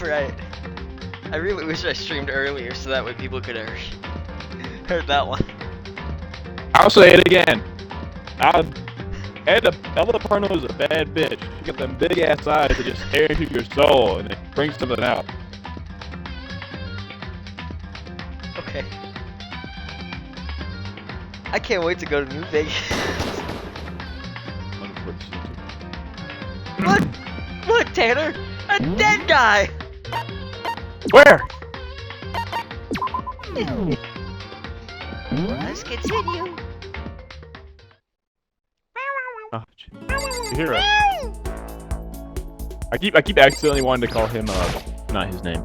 Right. I really wish I streamed earlier so that way people could have heard that one. I'll say it again. Ella Perno is a bad bitch. She got them big ass eyes that just stare into your soul and it brings something out. Okay. I can't wait to go to New Vegas. Look, Tanner! A dead guy! Where? Let's continue. Oh, you hear it? I keep accidentally wanting to call him not his name.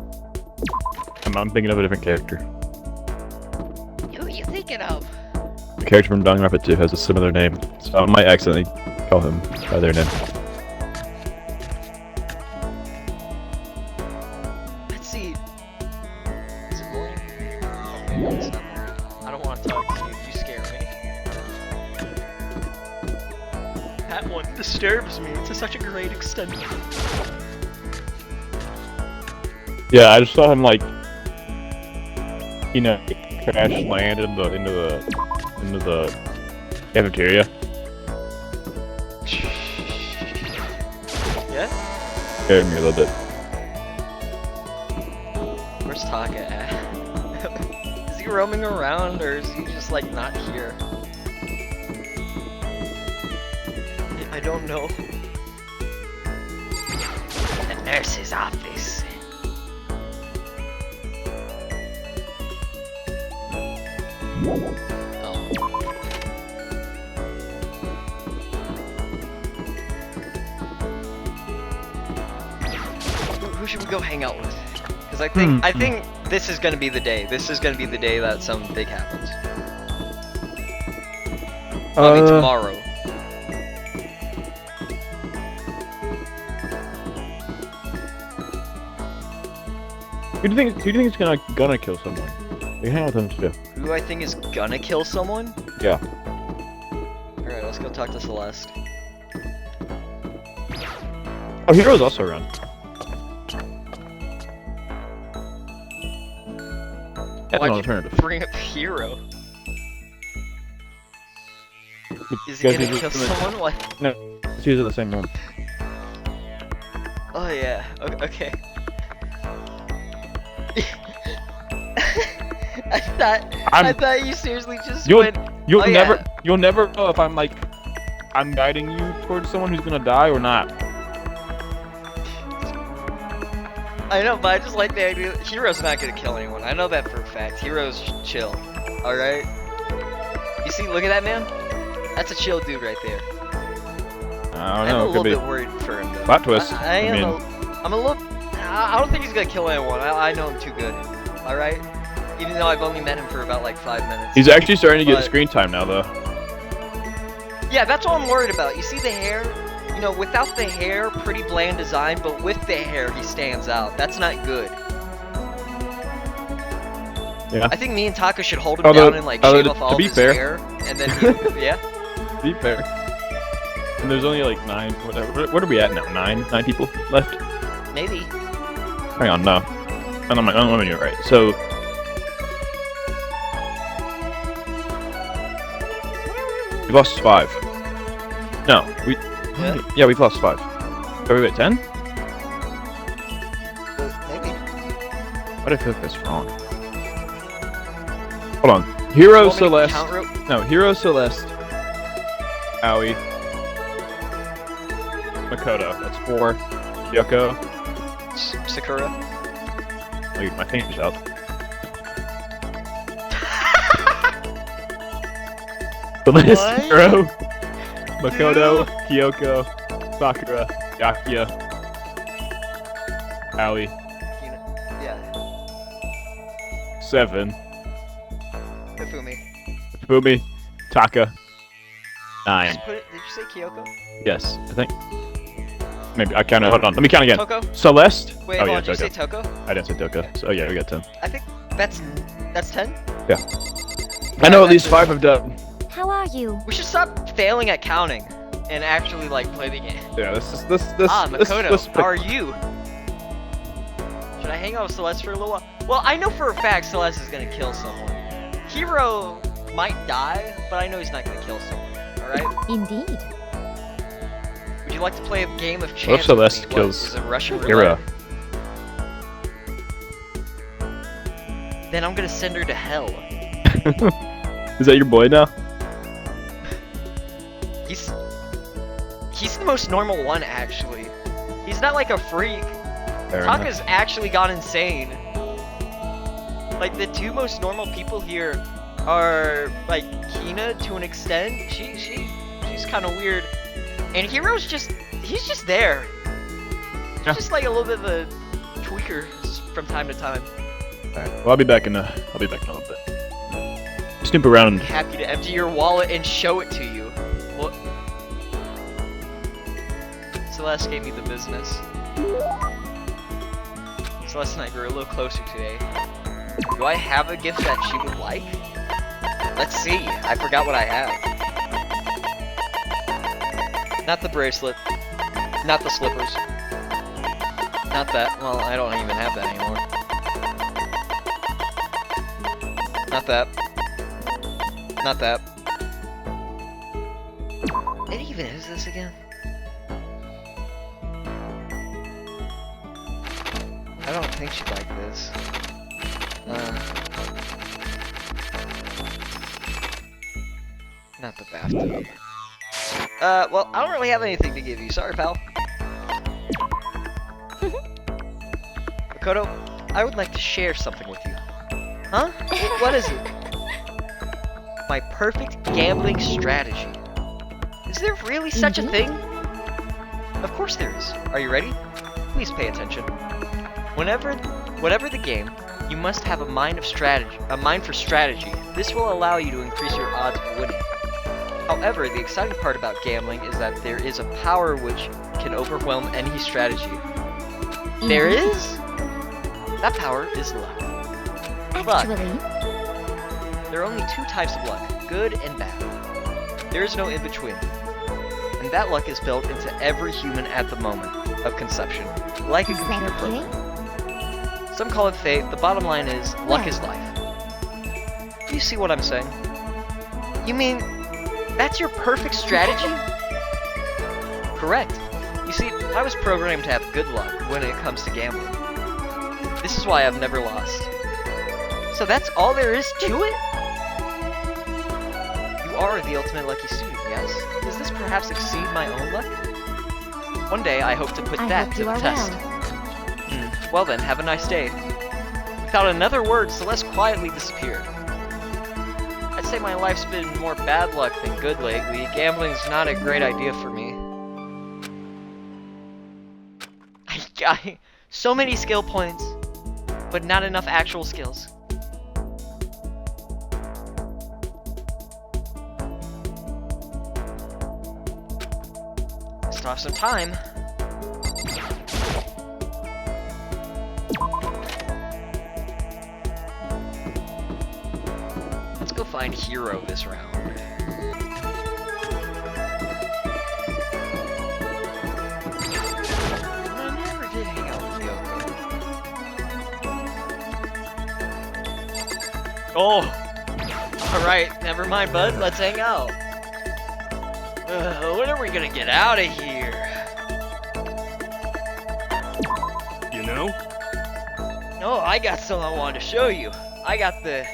I'm thinking of a different character. Who are you thinking of? The character from Danganronpa 2 has a similar name, so I might accidentally call him by their name. Let's see. Is it going? Okay, it's not going. I don't want to talk to you. You scare me. That one disturbs me to such a great extent. Yeah, I just saw him like, you know, crash land into the cafeteria. Yeah? Scared me a little bit. Where's Taka at? Is he roaming around or is he just like not here? I don't know. The nurse's office. Oh. Who should we go hang out with? Because I think this is gonna be the day. This is gonna be the day that something big happens. I mean tomorrow. Who do you think is gonna kill someone? You hang out with him too. Who I think is gonna kill someone? Yeah. Alright, let's go talk to Celeste. Oh, Hero's also around. That's an alternative. Bring up Hero. Is he gonna kill someone? What? No, he's in the same room. Oh yeah. Okay. I thought you seriously just went. You'll never Yeah. know if I'm guiding you towards someone who's gonna die or not. I know, but I just like the idea. Hero's not gonna kill anyone. I know that for a fact. Hero's chill. All right. You see? Look at that man. That's a chill dude right there. I don't know. I'm a It little could bit be worried for him though. plot twist. I'm a little. I don't think he's gonna kill anyone. I know him too good. All right. Even though I've only met him for about like 5 minutes. He's actually starting to get screen time now, though. Yeah, that's what I'm worried about. You see the hair? You know, without the hair, pretty bland design, but with the hair, he stands out. That's not good. Yeah. I think me and Taka should hold him down and like shave off all of his hair, and then yeah. To be fair. And there's only like 9. What are we at now? 9 people left. Maybe. Hang on, no. I'm doing it right. So. We've lost 5. No, yeah, we've lost 5. Are we at 10? Maybe. Why did I feel like that's wrong? Hold on. Hero Celeste. No, Hero Celeste. Aoi. Makoto. That's 4. Yoko. Sakura. I'll get my fingers out. Celeste, Hero, Makoto, Kyoko, Sakura, Yakuya, Aoi. Yeah. 7. Hifumi. Taka. 9. Did you say Kyoko? Yes, I think. Maybe I counted. Hold on, let me count again. Toko? Celeste. Wait, oh hold yeah, on, did you say Toko. Toko? I didn't say Toko. So yeah, we got 10. I think that's 10? Yeah. I know at least 5 have done. How are you? We should stop failing at counting and actually like play the game. Yeah, this Makoto, how are you? Should I hang out with Celeste for a little while? Well, I know for a fact Celeste is gonna kill someone. Hero might die, but I know he's not gonna kill someone. Alright? Indeed. Would you like to play a game of chance? What if Celeste with me? What, kills is it Russian Hero? roulette? Then I'm gonna send her to hell. Is that your boy now? He's the most normal one, actually. He's not like a freak. Fair enough. Taka's actually gone insane. Like, the two most normal people here are, like, Kina to an extent. She's kind of weird. And Hero's he's just there. He's Yeah. just like a little bit of a tweaker from time to time. Alright, well, I'll be back in a little bit. Snoop around. Happy to empty your wallet and show it to you. What? Celeste gave me the business. Celeste and I grew a little closer today. Do I have a gift that she would like? Let's see. I forgot what I have. Not the bracelet. Not the slippers. Not that. Well, I don't even have that anymore. Not that. Not that. What even is this again? I don't think she'd like this. Not the bathtub. Well, I don't really have anything to give you. Sorry, pal. Makoto, I would like to share something with you. Huh? What is it? My perfect gambling strategy. Is there really such a thing? Of course there is. Are you ready? Please pay attention. Whatever the game, you must have a mind for strategy. This will allow you to increase your odds of winning. However, the exciting part about gambling is that there is a power which can overwhelm any strategy. There is? That power is luck. Actually, There are only two types of luck, good and bad. There is no in-between. And that luck is built into every human at the moment of conception, like a is that computer okay? program. Some call it fate, the bottom line is, luck is life. Do you see what I'm saying? You mean, that's your perfect strategy? Correct. You see, I was programmed to have good luck when it comes to gambling. This is why I've never lost. So that's all there is to it? You are the ultimate lucky student, yes? Does this perhaps exceed my own luck? One day I hope to put I that hope to you the are test. Well then, have a nice day. Without another word, Celeste quietly disappeared. I'd say my life's been more bad luck than good lately. Gambling's not a great idea for me. So many skill points, but not enough actual skills. Still have some time. Let's go find Hero this round. I never did hang out with Yoko. Oh! Alright, never mind, bud. Let's hang out. When are we gonna get out of here? You know? Oh, I got something I wanted to show you. I got the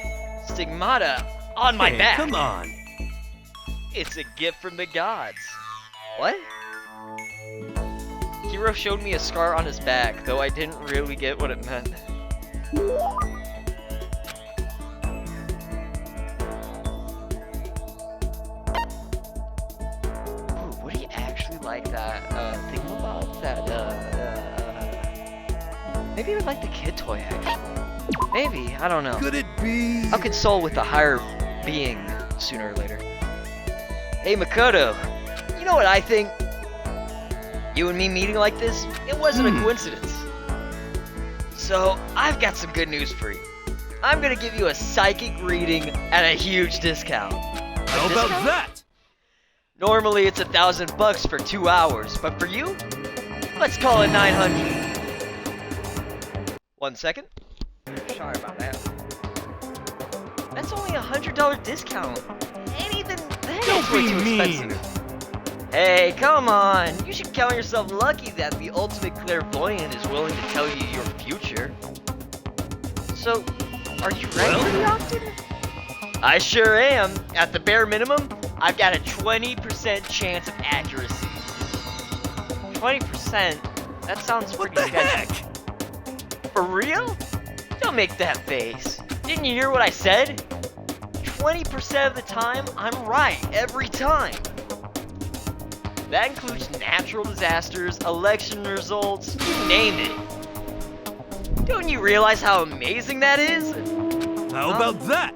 stigmata on my Hey, back. come on. It's a gift from the gods. What? Hero showed me a scar on his back, though I didn't really get what it meant. Ooh, would he actually like that thingamabob? Maybe he would like the kid toy, actually. Maybe, I don't know. Could it be? I'll console with the higher being sooner or later. Hey Makoto, you know what I think? You and me meeting like this, it wasn't a coincidence. So, I've got some good news for you. I'm gonna give you a psychic reading at a huge discount. How about that? Normally it's $1,000 for 2 hours, but for you, let's call it 900. 1 second. Sorry about that. That's only $100 discount. Anything that Don't is way be too mean. expensive. Hey, come on. You should count yourself lucky that the ultimate clairvoyant is willing to tell you your future. So, are you ready for the auction? I sure am. At the bare minimum, I've got a 20% chance of accuracy. 20%? That sounds What pretty the heck? sketchy. For real? Don't make that face. Didn't you hear what I said? 20% of the time, I'm right every time. That includes natural disasters, election results, you name it. Don't you realize how amazing that is? How about that?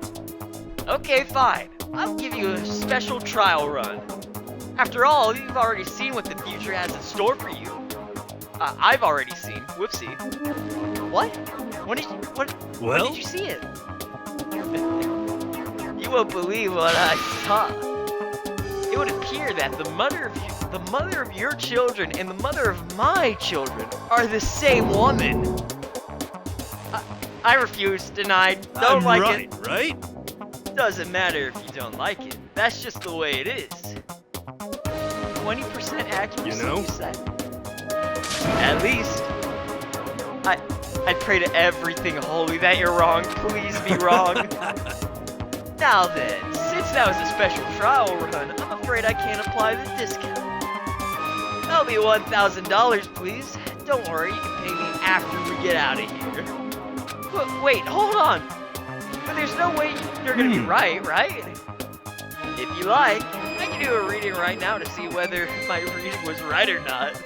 Okay, fine. I'll give you a special trial run. After all, you've already seen what the future has in store for you. I've already seen. Whoopsie. What? When Well? did you see it? You won't believe what I saw. It would appear that the mother of your children and the mother of my children are the same woman. I refuse. Denied. Don't I'm like right, it. right? Doesn't matter if you don't like it. That's just the way it is. 20% accuracy, You know? said? At least. I'd pray to everything holy that you're wrong. Please be wrong. Now then, since that was a special trial run, I'm afraid I can't apply the discount. That'll be $1,000, please. Don't worry, you can pay me after we get out of here. Wait, hold on. But there's no way you're gonna be right? If you like, I can do a reading right now to see whether my reading was right or not.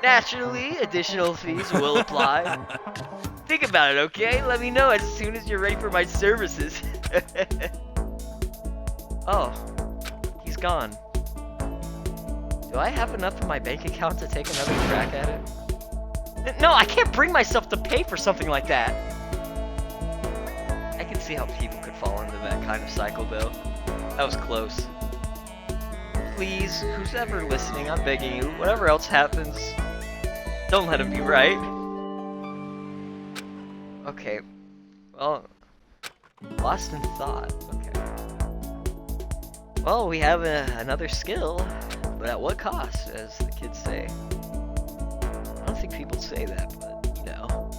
Naturally, additional fees will apply. Think about it, okay? Let me know as soon as you're ready for my services. Oh, he's gone. Do I have enough in my bank account to take another crack at it? No, I can't bring myself to pay for something like that. I can see how people could fall into that kind of cycle, though. That was close. Please, who's ever listening, I'm begging you, whatever else happens, don't let him be right. Okay. Well, lost in thought. Okay. Well, we have another skill, but at what cost, as the kids say. I don't think people say that, but you know.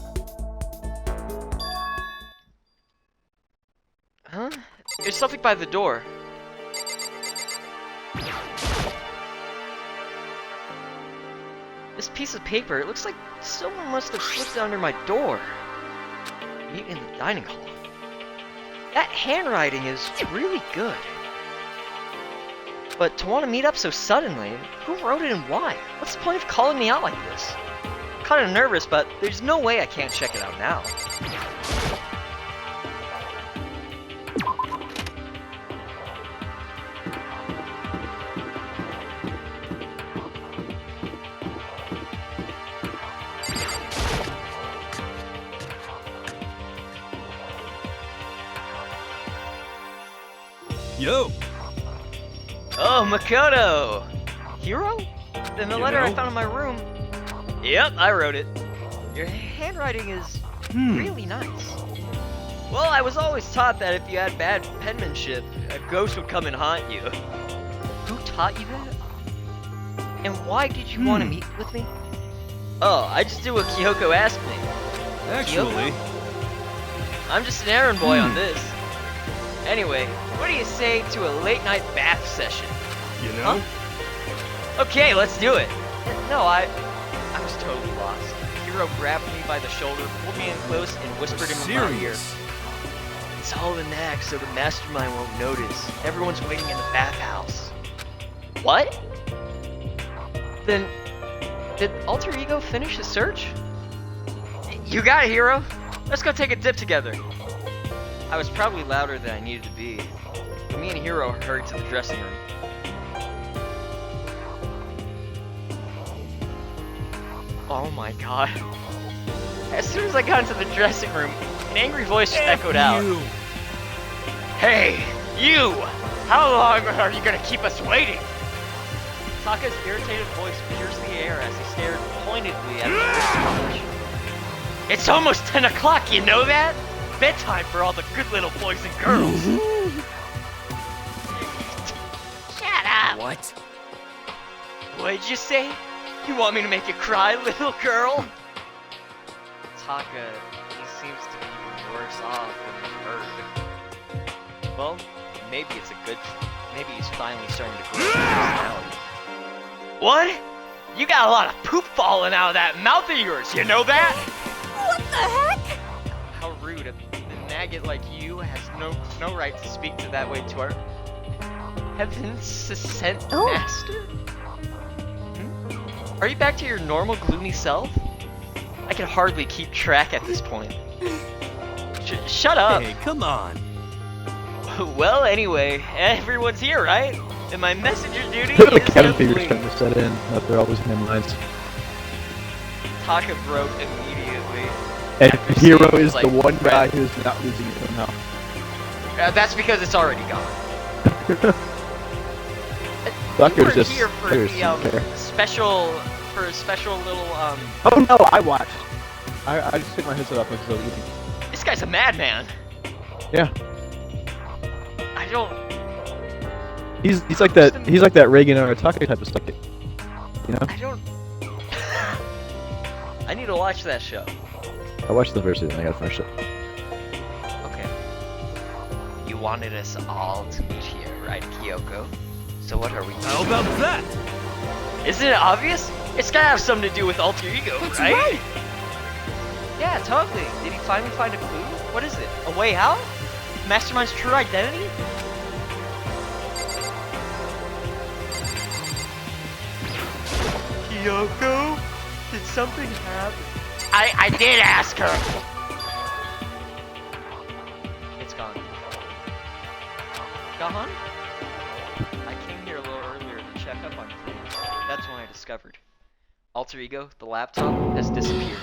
Huh? There's something by the door. This piece of paper, it looks like someone must have slipped it under my door. Meet in the dining hall. That handwriting is really good. But to want to meet up so suddenly, who wrote it and why? What's the point of calling me out like this? I'm kind of nervous, but there's no way I can't check it out now. Yo, Oh, Makoto! Hero? Then the You letter I know? found in my room. Yep, I wrote it. Your handwriting is really nice. Well, I was always taught that if you had bad penmanship, a ghost would come and haunt you. Who taught you that? And why did you want to meet with me? Oh, I just did what Kyoko asked me. actually, I'm just an errand boy on this. Anyway, what do you say to a late night bath session? you know? Okay, let's do it. No, I was totally lost. Hero grabbed me by the shoulder, pulled me in close, and whispered in my ear. Serious. It's all an act so the mastermind won't notice. Everyone's waiting in the bathhouse. What? Then, did Alter Ego finish his search? You got it, Hero. Let's go take a dip together. I was probably louder than I needed to be. Me and Hero hurried to the dressing room. Oh my god. As soon as I got into the dressing room, an angry voice echoed out. You. Hey, you! How long are you gonna keep us waiting? Taka's irritated voice pierced the air as he stared pointedly at the wristwatch. It's almost 10 o'clock, you know that? Bedtime for all the good little boys and girls. Shut up. What? What'd you say? You want me to make you cry, little girl? Taka, he seems to be even worse off than the bird. Well, maybe it's a good thing. Maybe he's finally starting to grow his personality. What? You got a lot of poop falling out of that mouth of yours, you know that? What the heck? How rude. A maggot like you has no right to speak to that way to our heaven's sent master? Hmm? Are you back to your normal gloomy self? I can hardly keep track at this point. Shut up! Hey, come on. Well, anyway, everyone's here, right? And my messenger duty The is cabin fever's complete. starting to set in after all these headlines. Taka broke immediately. And After Hero seeing, is like, the one guy red. who's not losing it somehow. That's because it's already gone. Tucker's You were just here for Tucker's the special, special little, Oh no, I watched. I just took my headset off because I was eating. This guy's a madman. Yeah. I don't. He's like that. He's like that Reagan or Tucker type of stuff. You know. I don't. I need to watch that show. I watched the first season. I gotta finish it. Okay. You wanted us all to meet here, right, Kyoko? So what are we doing? How about that? Isn't it obvious? It's gotta have something to do with alter ego, That's right? right. Yeah, totally. Did he finally find a clue? What is it? A way out? Mastermind's true identity? Kyoko? Did something happen? I did ask her! It's gone. Gone? I came here a little earlier to check up on things. That's when I discovered. Alter Ego, the laptop, has disappeared.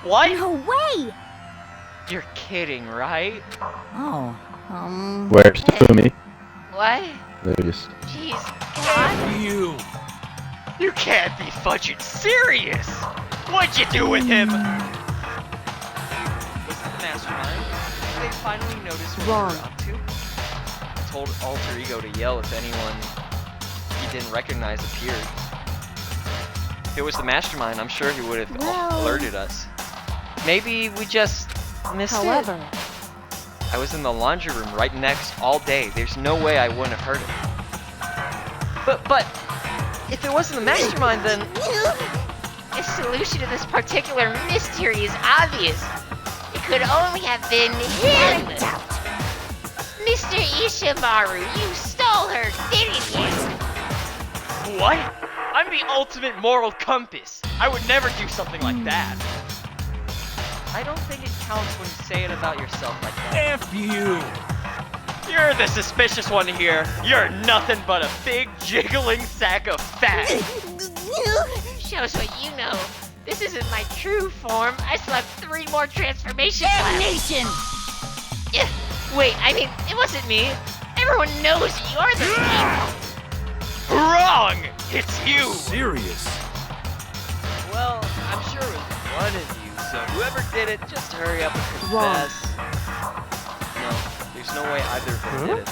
What? No way! You're kidding, right? Oh, Where's Tafumi? What? They're just. Jeez, God. You. You can't be fudging serious! What'd you do with him? Was it the mastermind? Did they finally notice what Wrong. we were up to? I told Alter Ego to yell if anyone he didn't recognize appeared. If it was the mastermind, I'm sure he would have Well- alerted us. Maybe we just missed however. it. I was in the laundry room right next all day. There's no way I wouldn't have heard it. But if it wasn't the mastermind, then The solution to this particular mystery is obvious. It could only have been him. Mr. Ishimaru, you stole her, didn't you? what? I'm the ultimate moral compass. I would never do something like that. I don't think it counts when you say it about yourself like that. F you. You're the suspicious one here. You're nothing but a big jiggling sack of fat. Shows what you know. This isn't my true form. I still have 3 more transformations left. Damnation! Yeah, wait, I mean, it wasn't me. Everyone knows you're the thief. Wrong! It's you! Serious. Well, I'm sure it was one of you, so whoever did it, just hurry up and confess. No, there's no way either of them did it.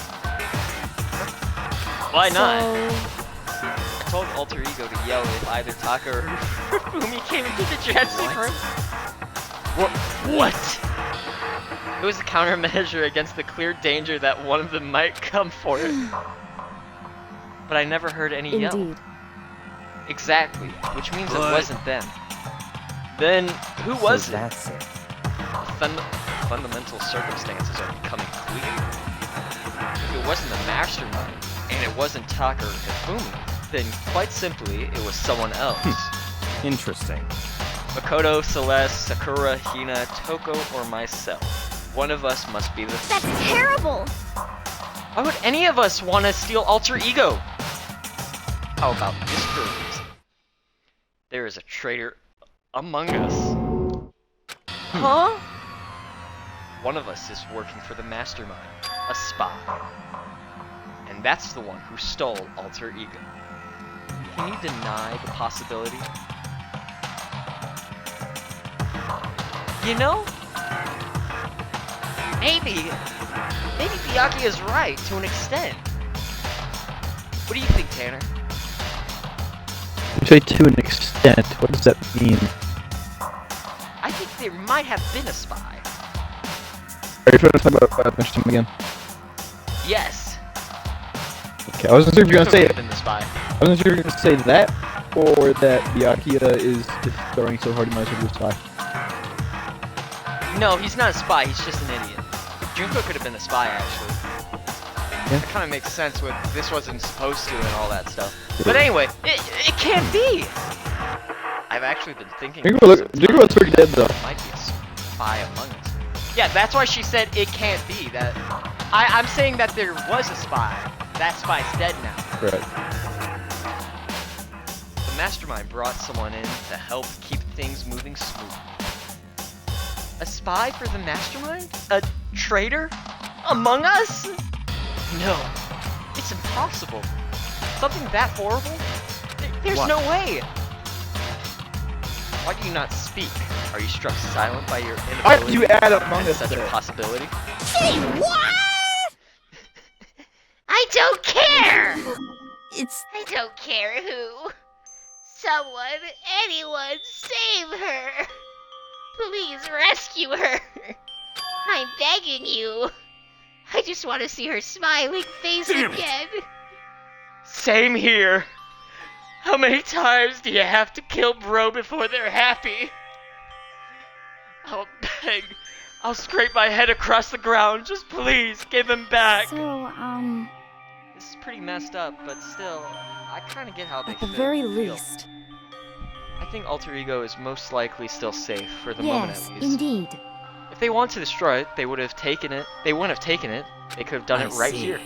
Why not? I told Alter Ego to yell if either Taka or Fumi came into the dressing room. What? It was a countermeasure against the clear danger that one of them might come for it. But I never heard any yell. Indeed. Exactly, which means it But- wasn't them. Then who was it? That's it. Fundamental circumstances are becoming clear. If it wasn't the mastermind, and it wasn't Taka or Hifumi, then quite simply, it was someone else. Interesting. Makoto, Celeste, Sakura, Hina, Toko, or myself. One of us must be the That's terrible! Why would any of us want to steal Alter Ego? How about this for a reason? There is a traitor among us. Huh? One of us is working for the mastermind, a spy. And that's the one who stole Alter Ego. Can you deny the possibility? You know? Maybe Byakuya is right to an extent. What do you think, Tanner? You say to an extent. What does that mean? I think there might have been a spy. Are you trying to talk about Mr. again? Yes. Okay, I wasn't sure if you were gonna say Could it. have been the spy. I wasn't sure if you were gonna say that, or that Byakuya is just throwing so hard he might as well just die. No, he's not a spy, he's just an idiot. Junko could have been the spy, actually. Yeah. That kind of makes sense with this wasn't supposed to and all that stuff. But anyway, it can't be! I've actually been thinking Junko looks pretty dead though. might be a spy among us. Yeah, that's why she said it can't be. That I'm saying that there was a spy. That spy's dead now. Right. The mastermind brought someone in to help keep things moving smooth. A spy for the mastermind? A traitor? Among us? No, it's impossible. Something that horrible? There's no way. Why do you not speak? Are you struck silent by your inability? Why did you add Among and Us such a there? possibility? Say what? I don't care! It's I don't care who. Someone, anyone, save her! Please rescue her! I'm begging you. I just want to see her smiling face Damn it. again. Same here. How many times do you have to kill bro before they're happy? I'll beg. I'll scrape my head across the ground. Just please give him back. so, This is pretty messed up, but still, I kind of get how they at the feel. very least. I think Alter Ego is most likely still safe for the moment Yes, at least. indeed. If they want to destroy it, they would have taken it. They wouldn't have taken it. They could have done it right here.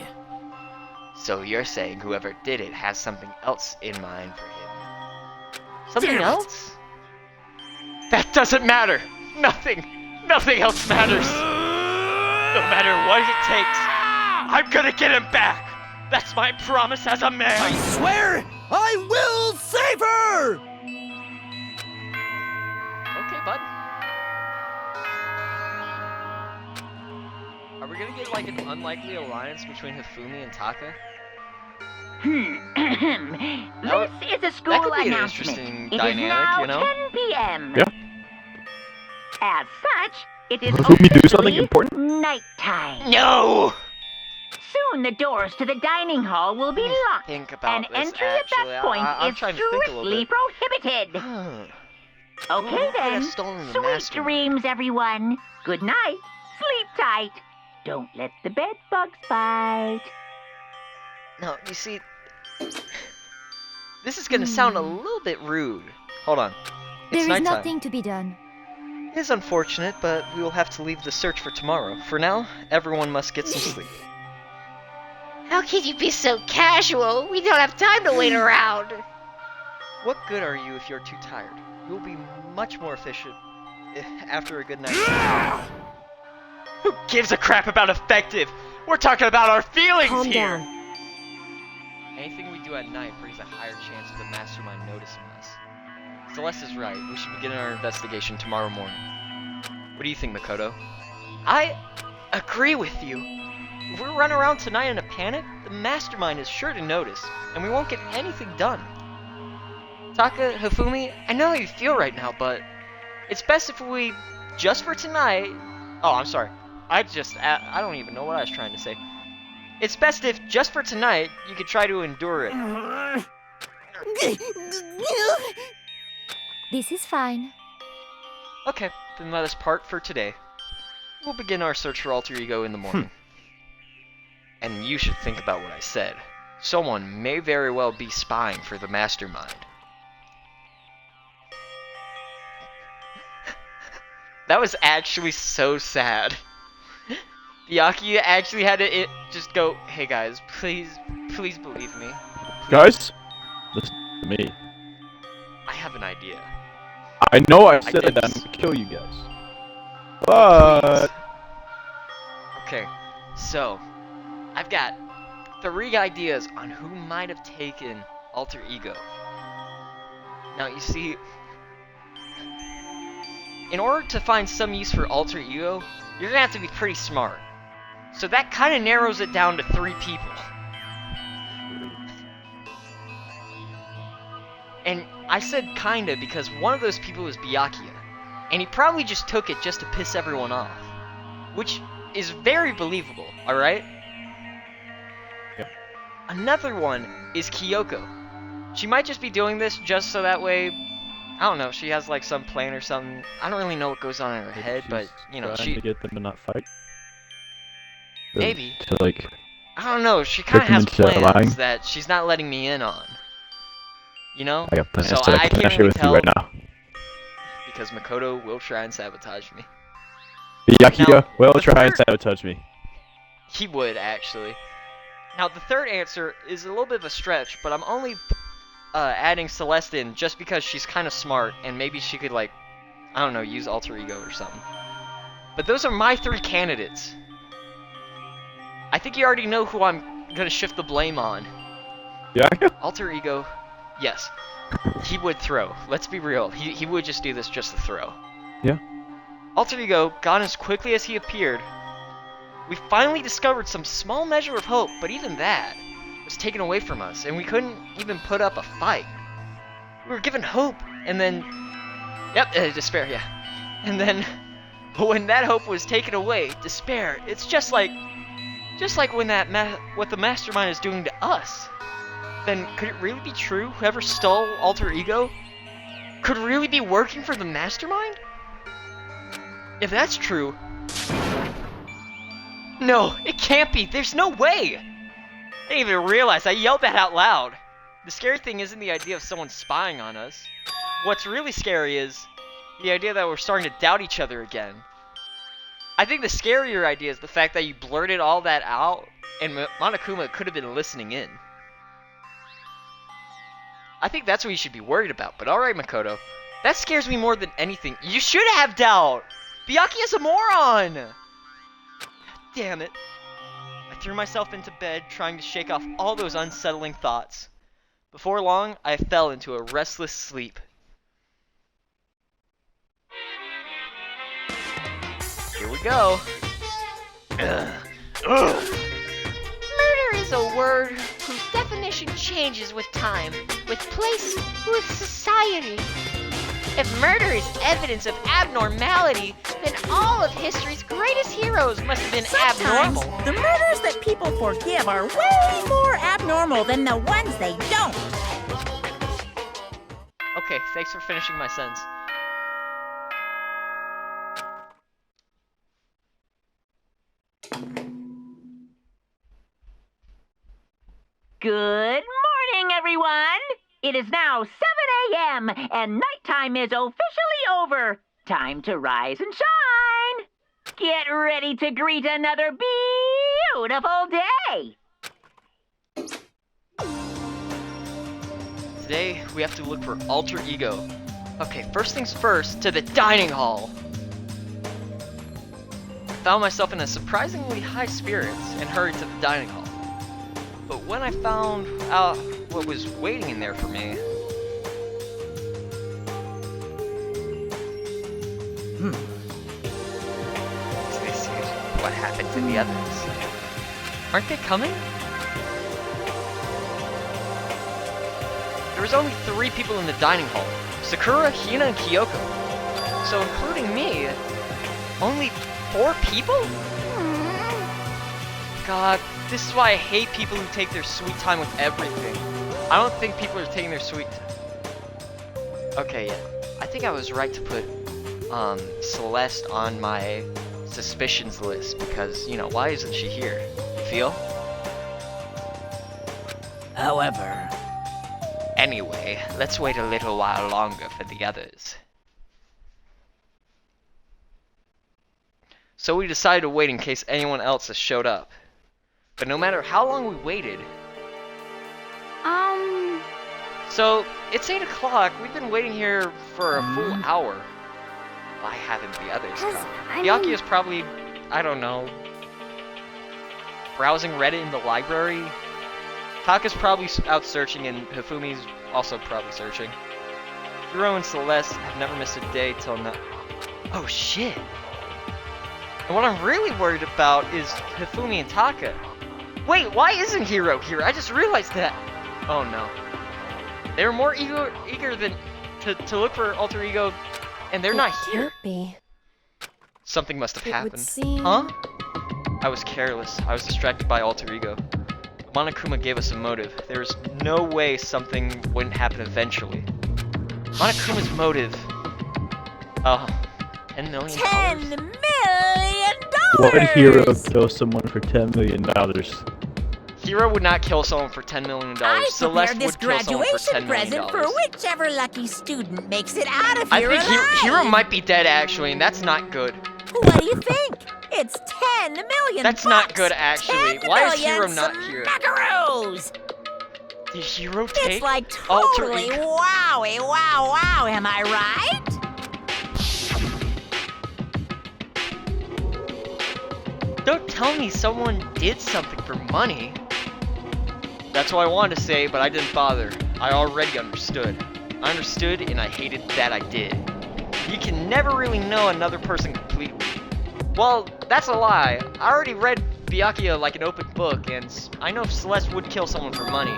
So you're saying whoever did it has something else in mind for him? Something Damn it. else? That doesn't matter. Nothing else matters. No matter what it takes, I'm gonna get him back. That's my promise as a man. I swear I will save her! Okay, bud. Are we gonna get like an unlikely alliance between Hifumi and Taka? That This is a school that could be an announcement. interesting It is dynamic, now you know? 10 p.m. Yeah. As such, it is Will we do something officially important? nighttime. No! Soon the doors to the dining hall will be locked, Think about and this, entry actually. at that point I'm is trying to think a little strictly bit. prohibited. Who Okay could have then. stolen the Sweet mastermind? dreams, everyone. Good night. Sleep tight. Don't let the bed bugs bite. No, you see, this is gonna sound a little bit rude. Hold on. It's There is nighttime. nothing to be done. It is unfortunate, but we will have to leave the search for tomorrow. For now, everyone must get some sleep. How can you be so casual? We don't have time to wait around. What good are you if you're too tired? You'll be much more efficient after a good night's sleep. Who gives a crap about effective? We're talking about our feelings Calm here! down. Anything we do at night brings a higher chance of the mastermind noticing us. Celeste is right. We should begin our investigation tomorrow morning. What do you think, Makoto? I agree with you. If we run around tonight in a panic, the mastermind is sure to notice, and we won't get anything done. Taka, Hifumi, I know how you feel right now, but it's best if we, just for tonight... Oh, I'm sorry. I don't even know what I was trying to say. It's best if, just for tonight, you could try to endure it. This is fine. Okay, then let us part for today. We'll begin our search for Alter Ego in the morning. And you should think about what I said. Someone may very well be spying for the mastermind. That was actually so sad. Byakuya actually had to just go, hey guys, please believe me. Please. Guys, listen to me. I have an idea. I know I said did that I'm this. gonna kill you guys. But Okay, so I've got 3 ideas on who might have taken Alter Ego. Now you see, in order to find some use for alter ego, you're gonna have to be pretty smart. So that kind of narrows it down to 3 people. And I said kinda because one of those people was Byakuya, and he probably just took it just to piss everyone off. Which is very believable, alright? Yep. Another one is Kyoko. She might just be doing this just so that way, I don't know, she has like some plan or something. I don't really know what goes on in her head, but, you know, Trying she... to get them to not fight. Maybe. To like... I don't know, she kinda trick them has into plans lying. that she's not letting me in on. You know? I got plans So that I I can't can't share really with you tell right now. because Makoto will try and sabotage me. Byakuya Now, will the try and third- sabotage me. He would, actually. Now, the third answer is a little bit of a stretch, but I'm only adding Celeste in just because she's kind of smart, and maybe she could, like, I don't know, use alter ego or something. But those are my 3 candidates. I think you already know who I'm gonna shift the blame on. Byakuya? Alter ego, yes. He would throw. Let's be real. He would just do this just to throw. Yeah. Alter ego, gone as quickly as he appeared. We finally discovered some small measure of hope, but even that was taken away from us, and we couldn't even put up a fight. We were given hope, and then... Yep, despair, yeah. And then, when that hope was taken away, despair, it's just like when what the mastermind is doing to us. Then, could it really be true? Whoever stole alter ego could really be working for the mastermind? If that's true... No, it can't be. There's no way. I didn't even realize I yelled that out loud. The scary thing isn't the idea of someone spying on us. What's really scary is the idea that we're starting to doubt each other again. I think the scarier idea is the fact that you blurted all that out and Monokuma could have been listening in. I think that's what you should be worried about, but alright, Makoto. That scares me more than anything. You should have doubt! Byakuya's a moron! Damn it. I threw myself into bed trying to shake off all those unsettling thoughts. Before long, I fell into a restless sleep. Here we go. Murder is a word whose definition changes with time, with place, with society. If murder is evidence of abnormality, then all of history's greatest heroes must have been Sometimes, abnormal. the murders that people forgive are way more abnormal than the ones they don't. Okay, thanks for finishing my sentence. Good morning, everyone! It is now 7 a.m., and nighttime is officially over. Time to rise and shine! Get ready to greet another beautiful day! Today, we have to look for alter ego. Okay, first things first, to the dining hall. I found myself in a surprisingly high spirits and hurried to the dining hall. But when I found out what was waiting in there for me... This is what happened to the others. Aren't they coming? There was only 3 people in the dining hall. Sakura, Hina, and Kyoko. So including me, only 4 people? God, this is why I hate people who take their sweet time with everything. I don't think people are taking their sweet time. Okay, yeah. I think I was right to put, Celeste on my suspicions list because, you know, why isn't she here? You feel? However, Anyway, let's wait a little while longer for the others. So we decided to wait in case anyone else has showed up. But no matter how long we waited... So, it's 8 o'clock. We've been waiting here for a full hour. Why haven't the others come? Byakuya's probably, I don't know, browsing Reddit in the library. Taka's probably out searching, and Hifumi's also probably searching. Hiro and Celeste have never missed a day till now. Oh shit. And what I'm really worried about is Hifumi and Taka. Wait, why isn't Hiro here? I just realized that. Oh no. They were more eager than to look for alter ego, and they're not here. Be. Something must have It would happened. seem- Huh? I was careless. I was distracted by alter ego. Monokuma gave us a motive. There's no way something wouldn't happen eventually. Monokuma's motive. Oh, $10 million? $10 million! Why would Hero kill someone for $10 million? Hiro would not kill someone for $10 million. I Celeste prepared this would kill someone for $10 graduation million. present for whichever lucky student makes it out of I here think alive. Hiro might be dead actually, and that's not good. What do you think? It's 10 million. That's not bucks. good, actually. 10 Why is million Hiro not here? smackaroos. Did Hiro take It's like alter totally ego? wowie, wow, am I right? Don't tell me someone did something for money. That's what I wanted to say, but I didn't bother. I already understood. I understood, and I hated that I did. You can never really know another person completely. Well, that's a lie. I already read Byakuya like an open book, and I know Celeste would kill someone for money.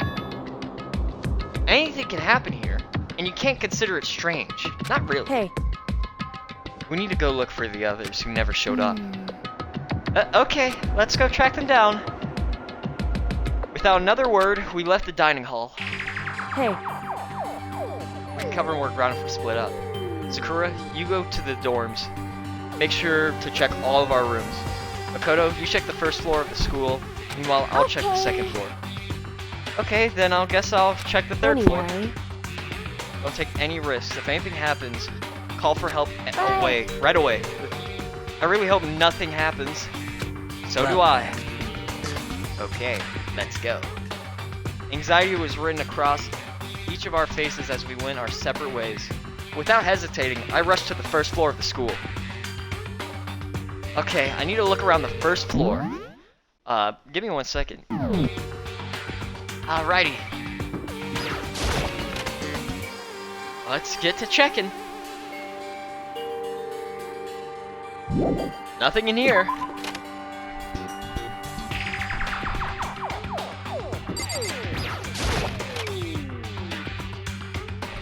Anything can happen here, and you can't consider it strange. Not really. Hey. We need to go look for the others who never showed up. Okay, let's go track them down. Without another word, we left the dining hall. Hey. We can cover more ground if we split up. Sakura, you go to the dorms. Make sure to check all of our rooms. Makoto, you check the first floor of the school. Meanwhile, I'll check the second floor. Okay, then I'll guess I'll check the third floor. Don't take any risks. If anything happens, call for help right away. I really hope nothing happens. So do I. Okay, let's go. Anxiety was written across each of our faces as we went our separate ways. Without hesitating, I rushed to the first floor of the school. Okay, I need to look around the first floor. Give me 1 second. Alrighty. Let's get to checking. Nothing in here.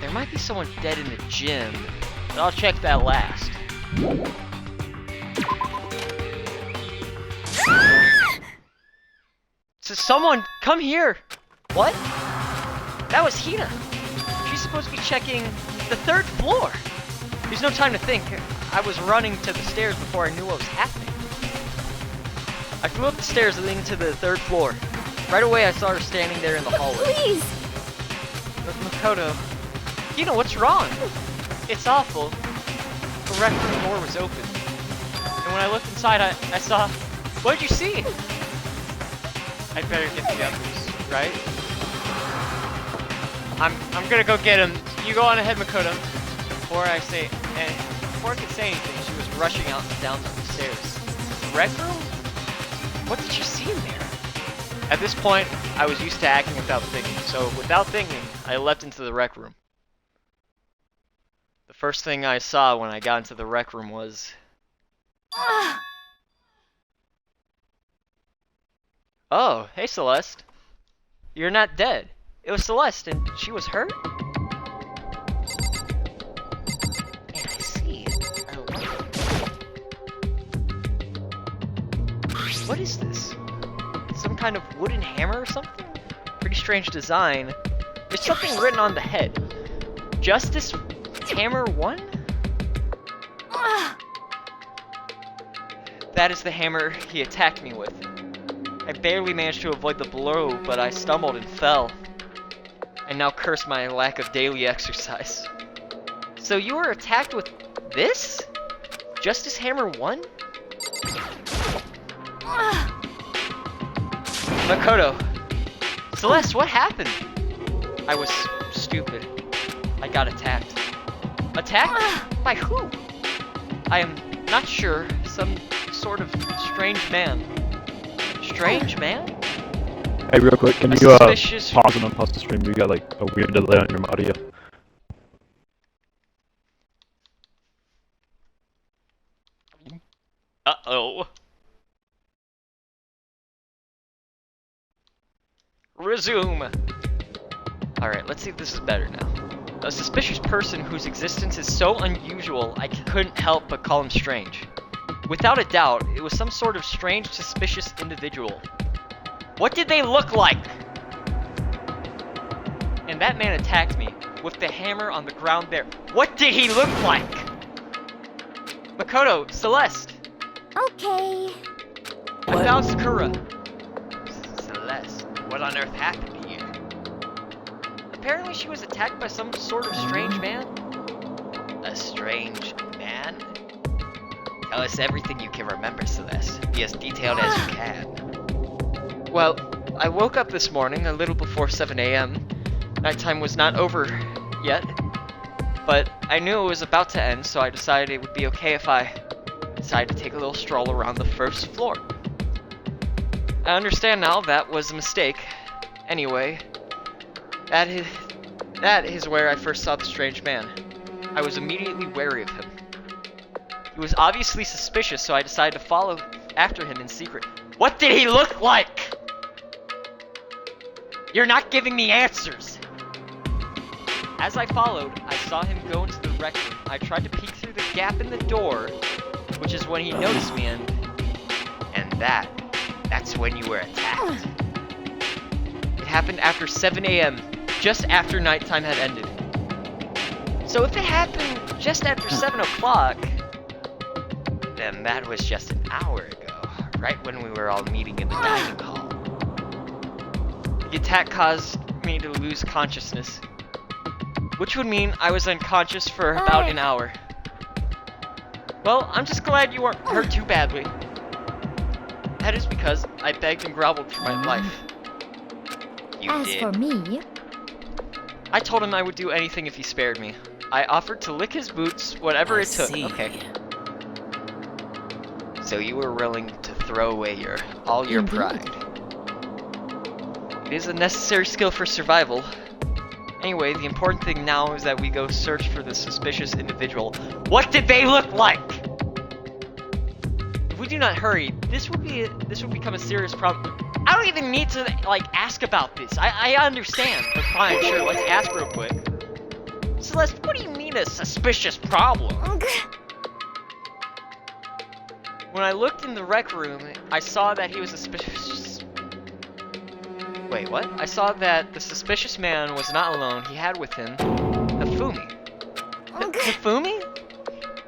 There might be someone dead in the gym, but I'll check that last. So someone, come here! What? That was Hina. She's supposed to be checking the third floor. There's no time to think. I was running to the stairs before I knew what was happening. I flew up the stairs leading to the third floor. Right away I saw her standing there in the hallway. Please. Makoto, Hina, what's wrong? It's awful. The rec room door was open. And when I looked inside, I saw... What did you see? I'd better get the others, right? I'm gonna go get him. You go on ahead, Makoto. Before I could say anything, she was rushing out and down the stairs. Rec room? What did you see in there? At this point, I was used to acting without thinking, so without thinking, I leapt into the rec room. The first thing I saw when I got into the rec room was... Oh, hey Celeste. You're not dead. It was Celeste, and she was hurt? And I see. What is this? Some kind of wooden hammer or something? Pretty strange design. There's something written on the head. Justice Hammer 1? That is the hammer he attacked me with. I barely managed to avoid the blow, but I stumbled and fell. I now curse my lack of daily exercise. So you were attacked with this? Justice Hammer 1? Makoto. Celeste, what happened? I was stupid. I got attacked. Attacked? By who? I am not sure. Some sort of strange man. Strange man? Hey, real quick, can you suspicious... pause and unpause the stream? We got like a weird delay on your audio. Uh-oh. Resume. Alright, let's see if this is better now. A suspicious person whose existence is so unusual I couldn't help but call him strange. Without a doubt, it was some sort of strange, suspicious individual. What did they look like? And that man attacked me with the hammer on the ground there. What did he look like? Makoto, Celeste. Okay. I found Sakura. Celeste, what on earth happened here? Apparently she was attacked by some sort of strange man. A strange man? Tell us everything you can remember, Celeste. Be as detailed as you can. Well, I woke up this morning a little before 7 a.m. Nighttime was not over yet, but I knew it was about to end, so I decided it would be okay if I decided to take a little stroll around the first floor. I understand now that was a mistake. Anyway, that is where I first saw the strange man. I was immediately wary of him. He was obviously suspicious, so I decided to follow after him in secret. What did he look like? You're not giving me answers. As I followed, I saw him go into the rec room. I tried to peek through the gap in the door, which is when he noticed me, and that's when you were attacked. It happened after 7 a.m., just after nighttime had ended. So if it happened just after 7 o'clock, then that was just an hour ago, right when we were all meeting in the dining hall. The attack caused me to lose consciousness, which would mean I was unconscious for about an hour. Well, I'm just glad you weren't hurt too badly. That is because I begged and groveled for my life. You As did. for me, I told him I would do anything if he spared me. I offered to lick his boots, whatever it took. Okay. So you were willing to throw away all your Indeed. pride. It is a necessary skill for survival. Anyway, the important thing now is that we go search for the suspicious individual. What did they look like? If we do not hurry, this will become a serious problem. I don't even need to ask about this. I understand, but fine, sure, let's ask real quick. Celeste, what do you mean a suspicious problem? When I looked in the rec room, I saw that he was suspicious. Wait, what? I saw that the suspicious man was not alone. He had with him Hifumi. Hifumi?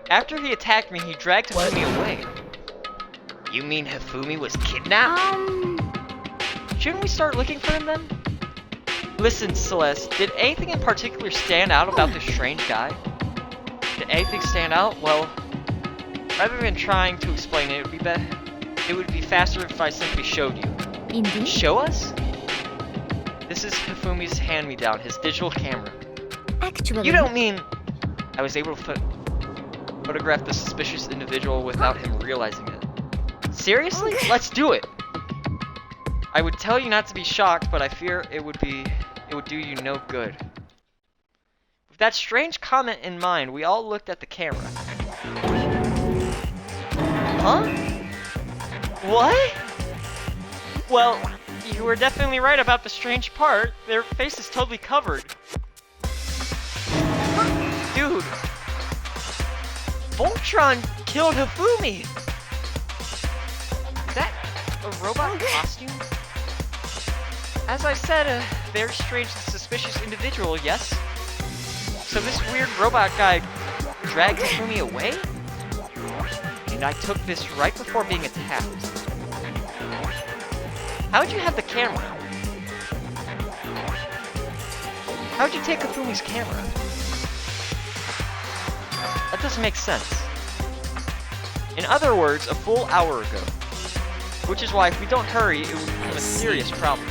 After he attacked me, he dragged Hifumi away. You mean Hifumi was kidnapped? Shouldn't we start looking for him then? Listen, Celeste, did anything in particular stand out about this strange guy? Did anything stand out? Well, rather than trying to explain it, it would be faster if I simply showed you. indeed. Show us? This is Hifumi's hand-me-down, his digital camera. Actually, You don't mean I was able to photograph the suspicious individual without him realizing it? Seriously? Let's do it! I would tell you not to be shocked, but I fear it would do you no good. With that strange comment in mind, we all looked at the camera. Huh? What? Well, you were definitely right about the strange part. Their face is totally covered. Dude! Voltron killed Hifumi! Is that a robot costume? As I said, a very strange and suspicious individual, yes? So this weird robot guy dragged Hifumi away? And I took this right before being attacked. How'd you have the camera? How'd you take Hifumi's camera? That doesn't make sense. In other words, a full hour ago. Which is why if we don't hurry, it will become a serious problem.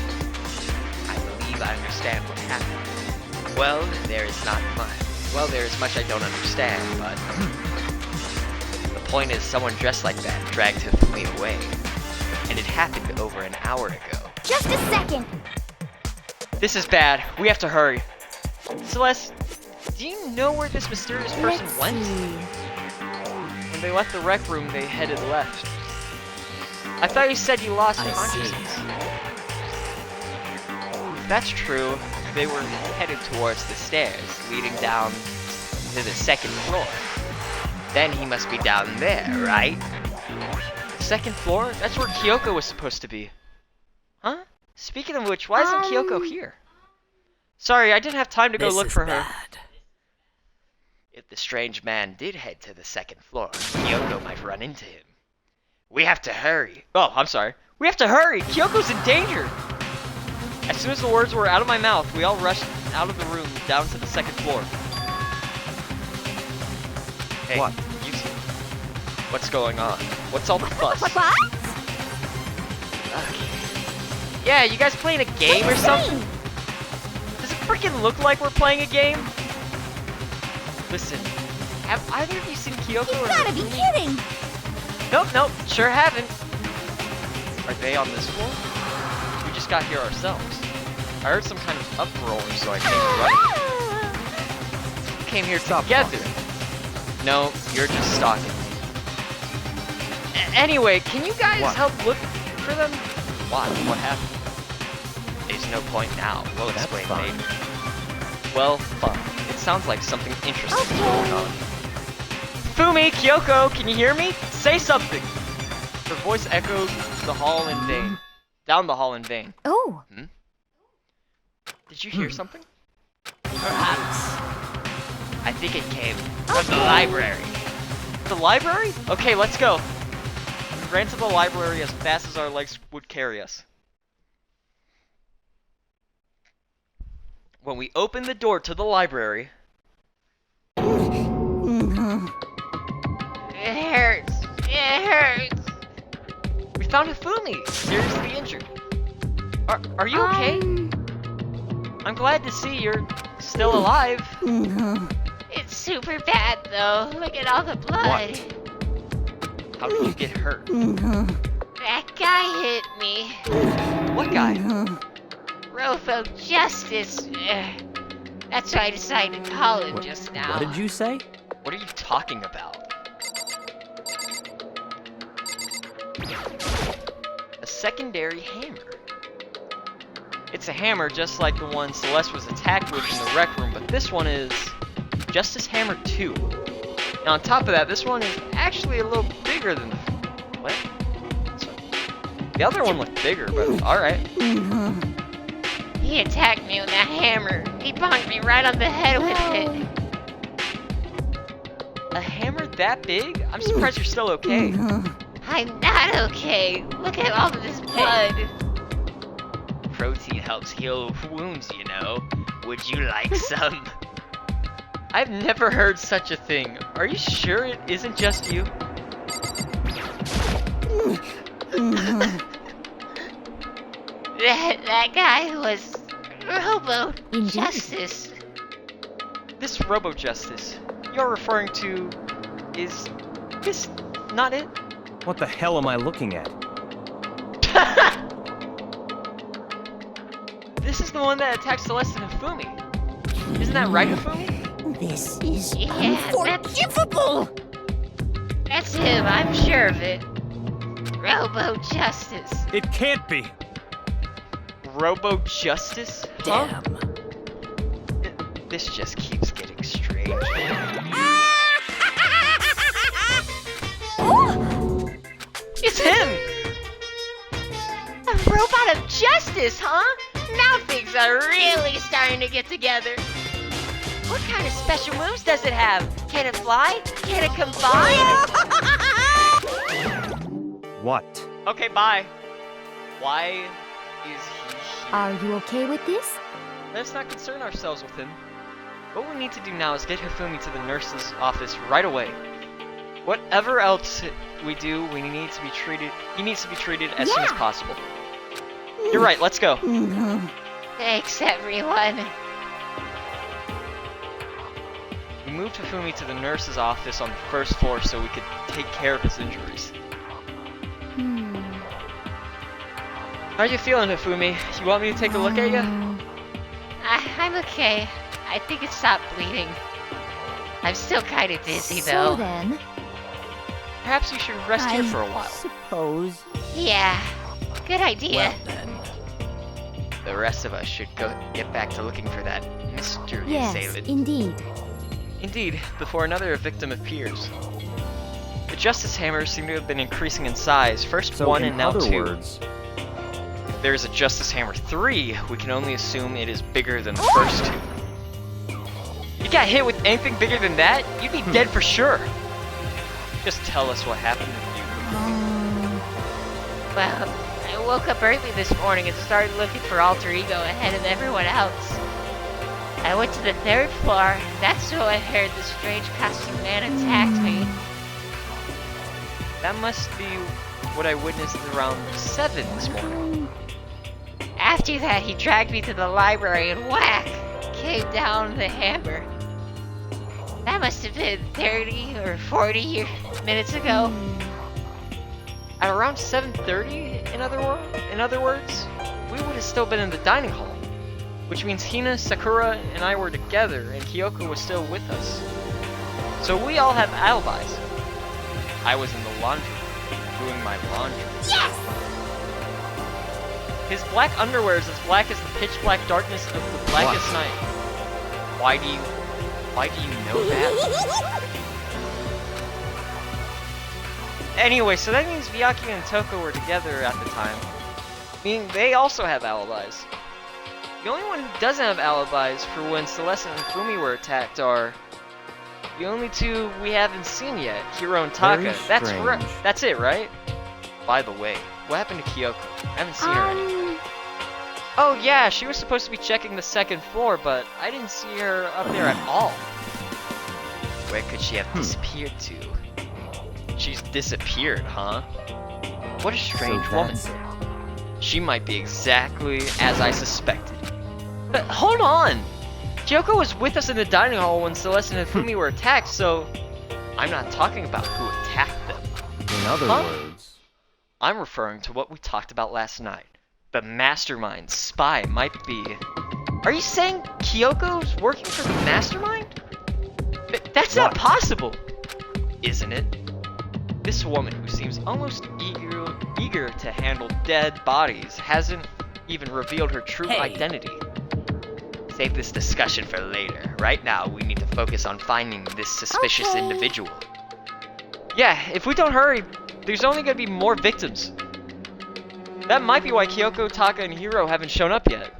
I believe I understand what happened. Well, there is much I don't understand, but the point is someone dressed like that dragged Hifumi away. And it happened over an hour ago. just a second. This is bad. We have to hurry. Celeste, do you know where this mysterious person Let's went? see. When they left the rec room, they headed left. I thought you said you lost consciousness. If that's true, they were headed towards the stairs, leading down to the second floor. Then he must be down there, right? The second floor? That's where Kyoko was supposed to be. Huh? Speaking of which, why isn't Kyoko here? Sorry, I didn't have time to go look for her. If the strange man did head to the second floor, Kyoko might run into him. We have to hurry. Oh, I'm sorry. We have to hurry! Kyoko's in danger! As soon as the words were out of my mouth, we all rushed out of the room down to the second floor. Hey, What? you two. What's going on? What's all the fuss? What? Okay. Yeah, you guys playing a game or something? Does it freaking look like we're playing a game? Listen, have either of you seen Kyoko You or gotta be Hifumi? kidding! Nope, sure haven't. Are they on this floor? We just got here ourselves. I heard some kind of uproar, so I came running. We came here together. No, you're just stalking. Anyway, can you guys help look for them? Why? What happened? There's no point now. We'll explain later. Well, fun. It sounds like something interesting is going on. Fumi, Kyoko, can you hear me? Say something! Her voice echoed the hall in vain. Down the hall in vain. Oh. Did you hear something? Perhaps. I think it came from the library. The library? Okay, let's go. We ran to the library as fast as our legs would carry us. When we opened the door to the library... It hurts. It hurts. We found Hifumi, seriously injured. Are you okay? I'm glad to see you're still alive. It's super bad though. Look at all the blood. How did you get hurt? That guy hit me. What guy? Robo Justice. That's why I decided to call him just now. What did you say? What are you talking about? A secondary hammer. It's a hammer just like the one Celeste was attacked with in the rec room, but this one is Justice Hammer 2. Now on top of that, this one is actually a little bigger than the... What? The other one looked bigger, but alright. He attacked me with that hammer. He bonked me right on the head with it. A hammer that big? I'm surprised you're still okay. I'm not okay. Look at all of this blood. Protein helps heal wounds, you know. Would you like some? I've never heard such a thing. Are you sure it isn't just you? That guy was Robo Justice. This Robo Justice you're referring to is this not it? What the hell am I looking at? This is the one that attacked Celeste and Hifumi. Isn't that right, Hifumi? This is Yeah, unforgivable! that's him. I'm sure of it. Robo Justice. It can't be. Robo Justice? Huh? This just keeps getting strange. It's him! A robot of justice, huh? Now things are really starting to get together. What kind of special moves does it have? Can it fly? Can it combine? What? Okay, bye. Why is he here? Are you okay with this? Let's not concern ourselves with him. What we need to do now is get Hifumi to the nurse's office right away. Whatever else we do, he needs to be treated as soon as possible. You're right, let's go. Thanks, everyone. We moved Hifumi to the nurse's office on the first floor so we could take care of his injuries. How are you feeling, Hifumi? You want me to take a look at you? I'm okay. I think it stopped bleeding. I'm still kind of dizzy, So though. then, Perhaps you should rest here for a while. Suppose. Yeah, good idea. Well then. The rest of us should get back to looking for that mystery Yes, assailant. indeed. Indeed, before another victim appears. The Justice Hammers seem to have been increasing in size. First So one in and now other two. words, If there's a Justice Hammer 3, we can only assume it is bigger than the first two. You got hit with anything bigger than that, you'd be dead for sure. Just tell us what happened to you. Well, I woke up early this morning and started looking for Alter Ego ahead of everyone else. I went to the 3rd floor. That's where I heard the strange costume man attacked me. That must be what I witnessed around 7 this morning. After that, he dragged me to the library and whack! Came down the hammer. That must have been 30 or 40 minutes ago. At around 7:30, in other words, we would have still been in the dining hall. Which means Hina, Sakura, and I were together, and Kyoko was still with us. So we all have alibis. I was in the laundry room, doing my laundry. Yes! His black underwear is as black as the pitch black darkness of the blackest night. Why do you know that? Anyway, so that means Byakuya and Toko were together at the time. Meaning they also have alibis. The only one who doesn't have alibis for when Celeste and Fumi were attacked are the only two we haven't seen yet, Hiro and Taka. Very strange. That's it, right? By the way, what happened to Kyoko? I haven't seen her anymore. Oh yeah, she was supposed to be checking the 2nd floor, but I didn't see her up there at all. Where could she have disappeared to? She's disappeared, huh? What a strange woman. that's it. She might be exactly as I suspected. But hold on! Kyoko was with us in the dining hall when Celeste and Hifumi were attacked, so I'm not talking about who attacked them. In other Huh? words, I'm referring to what we talked about last night. The mastermind spy might be... Are you saying Kyoko's working for the mastermind? That's not What? possible! Isn't it? This woman who seems almost eager to handle dead bodies hasn't even revealed her true identity. Save this discussion for later. Right now, we need to focus on finding this suspicious individual. Yeah, if we don't hurry, there's only gonna be more victims. That might be why Kyoko, Taka, and Hiro haven't shown up yet.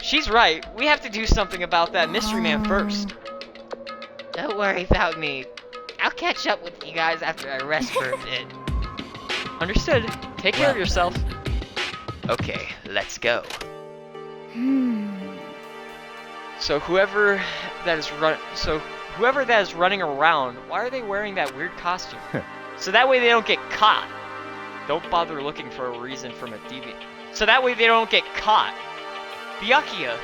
She's right. We have to do something about that mystery man first. Don't worry about me. I'll catch up with you guys after I rest for a bit. Understood. Take care of yourself. Okay, let's go. So whoever that is running around, why are they wearing that weird costume? So that way they don't get caught. Don't bother looking for a reason from a deviant. So that way they don't get caught. Byakuya.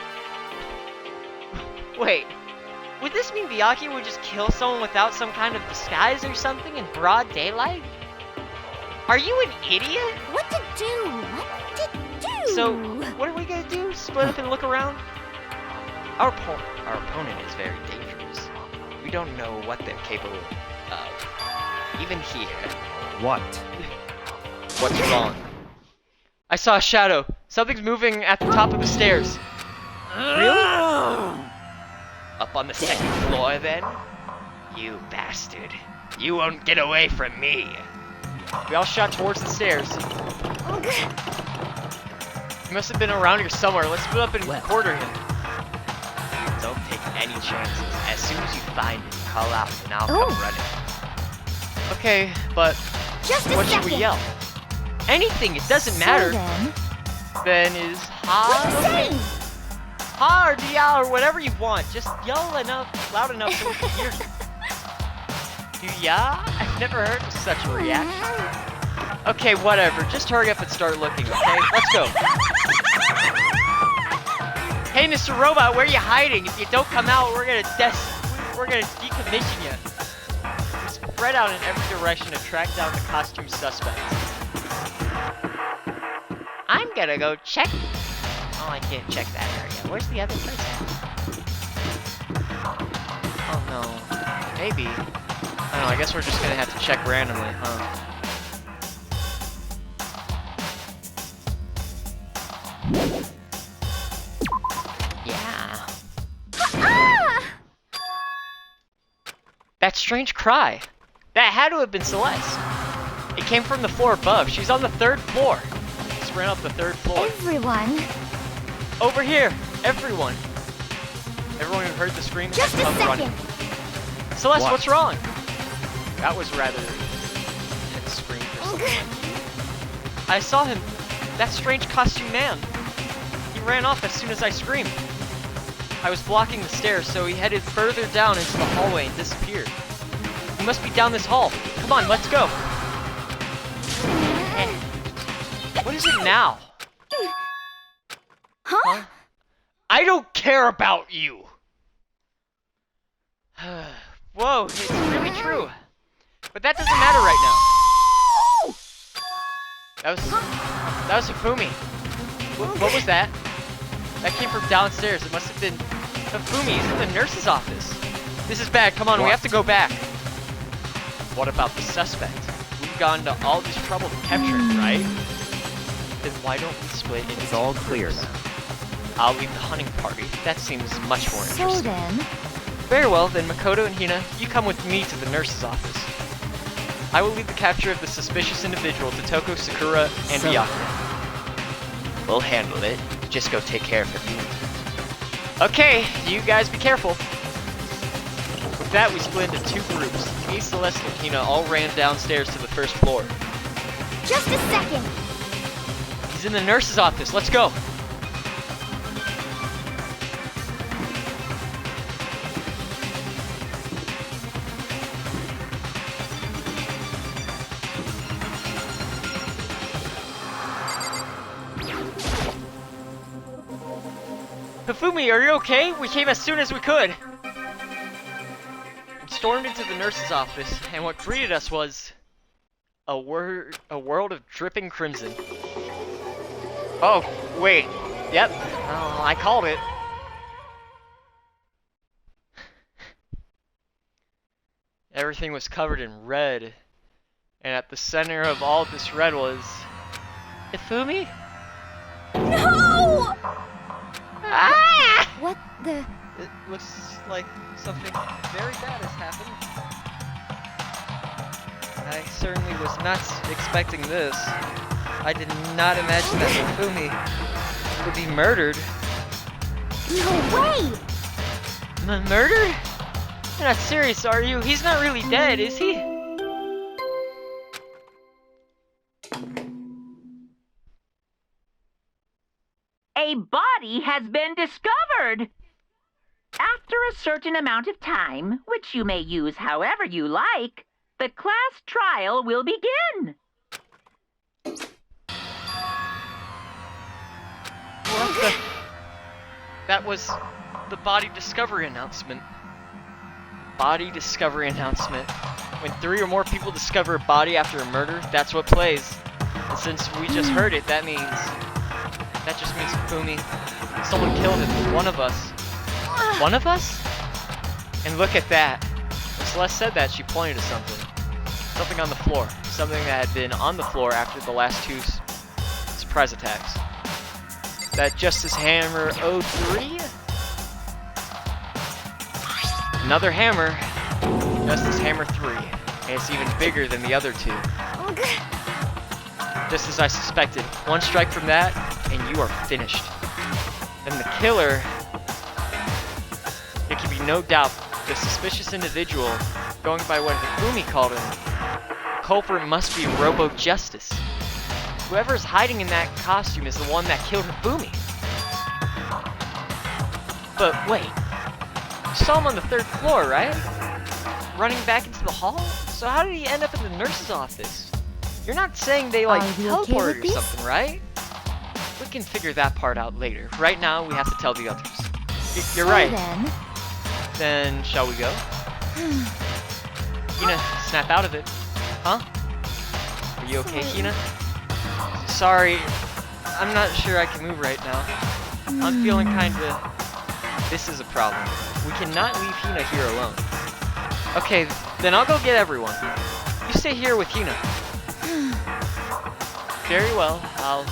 Wait. Would this mean Byakuya would just kill someone without some kind of disguise or something in broad daylight? Are you an idiot? What to do? What to do? So, what are we gonna do? Split up and look around? Our opponent is very dangerous. We don't know what they're capable of. Even here. what? What's wrong? I saw a shadow. Something's moving at the top of the stairs. Really? Up on the 2nd floor, then? You bastard. You won't get away from me. We all shot towards the stairs. He must have been around here somewhere. Let's split up and quarter him. Don't take any chances. As soon as you find him, call out and I'll come running. Okay, but Just a what should we second. yell? Anything, it doesn't matter. Then is ha okay? Ha or dia or whatever you want. Just yell enough, loud enough so we can hear you. Do ya? I've never heard of such a reaction. Okay, whatever. Just hurry up and start looking, okay? Let's go. Hey, Mr. Robot, where are you hiding? If you don't come out, we're gonna decommission you. Spread out in every direction to track down the costume suspect. I'm gonna go check. Oh, I can't check that area. Where's the other place at? Oh no. Maybe. don't know, I guess we're just gonna have to check randomly, huh? Yeah. That strange cry. That had to have been Celeste. It came from the floor above. She's on the 3rd floor. Just ran up the 3rd floor. Everyone, Over here! Everyone! Everyone who heard the scream has just a come running. second. Celeste, What? what's wrong? That was rather intense scream for someone. I saw him. That strange costume man. He ran off as soon as I screamed. I was blocking the stairs, so he headed further down into the hallway and disappeared. He must be down this hall. Come on, let's go. What is it now? Huh? I don't care about you. Whoa, it's really true. But that doesn't matter right now. That was Hifumi. What was that? That came from downstairs. It must have been Hifumi. He's in the nurse's office. This is bad. Come on, we have to go back. What about the suspect? We've gone to all this trouble to capture him, right? Then why don't we split into It's all two clear groups? now. I'll lead the hunting party. That seems much more So interesting. then, Very well, then Makoto and Hina, you come with me to the nurse's office. I will lead the capture of the suspicious individual to Toko, Sakura, and So- Byakuya. We'll handle it. Just go take care of it. Okay, you guys be careful. With that, we split into 2 groups. Me, Celeste, and Hina all ran downstairs to the 1st floor. just a second. He's in the nurse's office. Let's go. Hifumi, are you okay? We came as soon as we could. We stormed into the nurse's office, and what greeted us was a world of dripping crimson. Oh, wait. Yep. Oh, I called it. Everything was covered in red, and at the center of all this red was Hifumi? No! Ah! What the? It looks like something very bad has happened. I certainly was not expecting this. I did not imagine that Hifumi would be murdered. No way! Murdered? You're not serious, are you? He's not really dead, is he? A body has been discovered. After a certain amount of time, which you may use however you like, the class trial will begin. What the? That was the body discovery announcement. Body discovery announcement. When 3 or more people discover a body after a murder, that's what plays. And since we just heard it, that just means Hifumi. Someone killed him. One of us. One of us? And look at that. When Celeste said that, she pointed to something. Something on the floor. Something that had been on the floor after the last 2 surprise attacks. That Justice Hammer 03? Another hammer. Justice Hammer 3. And it's even bigger than the other 2. Just as I suspected. One strike from that, and you are finished. Then the killer... There can be no doubt the suspicious individual, going by what Hifumi called him, culprit must be Robo Justice. Whoever's hiding in that costume is the one that killed Hifumi. But wait, you saw him on the 3rd floor, right? Running back into the hall? So how did he end up in the nurse's office? You're not saying they like Are you okay teleported with or this? something, right? We can figure that part out later. Right now, we have to tell the others. You're So right. then, Then, shall we go? Hina, snap out of it. Huh? Are you okay, Sorry. Hina? Sorry, I'm not sure I can move right now. I'm feeling kinda... This is a problem. We cannot leave Hina here alone. Okay, Then I'll go get everyone. You stay here with Hina. Very well. I'll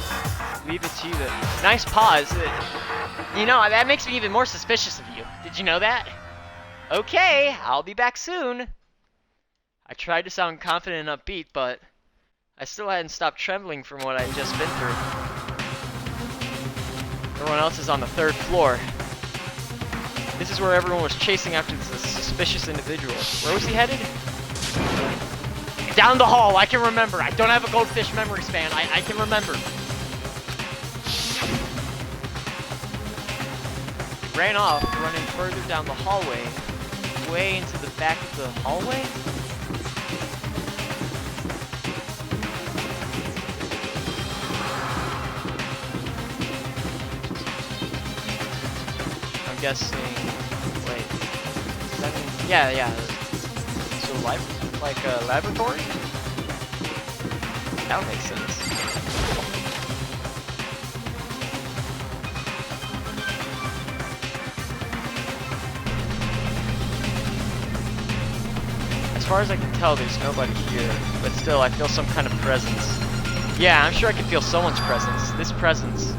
leave it to you. Nice pause. You know, that makes me even more suspicious of you. Did you know that? Okay, I'll be back soon. I tried to sound confident and upbeat, but I still hadn't stopped trembling from what I'd just been through. Everyone else is on the 3rd floor. This is where everyone was chasing after this suspicious individual. Where was he headed? Down the hall, I can remember. I don't have a goldfish memory span. I can remember. Ran off, running further down the hallway, way into the back of the hallway? I'm guessing, wait, yeah, so like a laboratory? That would make sense. As far as I can tell, there's nobody here, but still, I feel some kind of presence. Yeah, I'm sure I can feel someone's presence. This presence.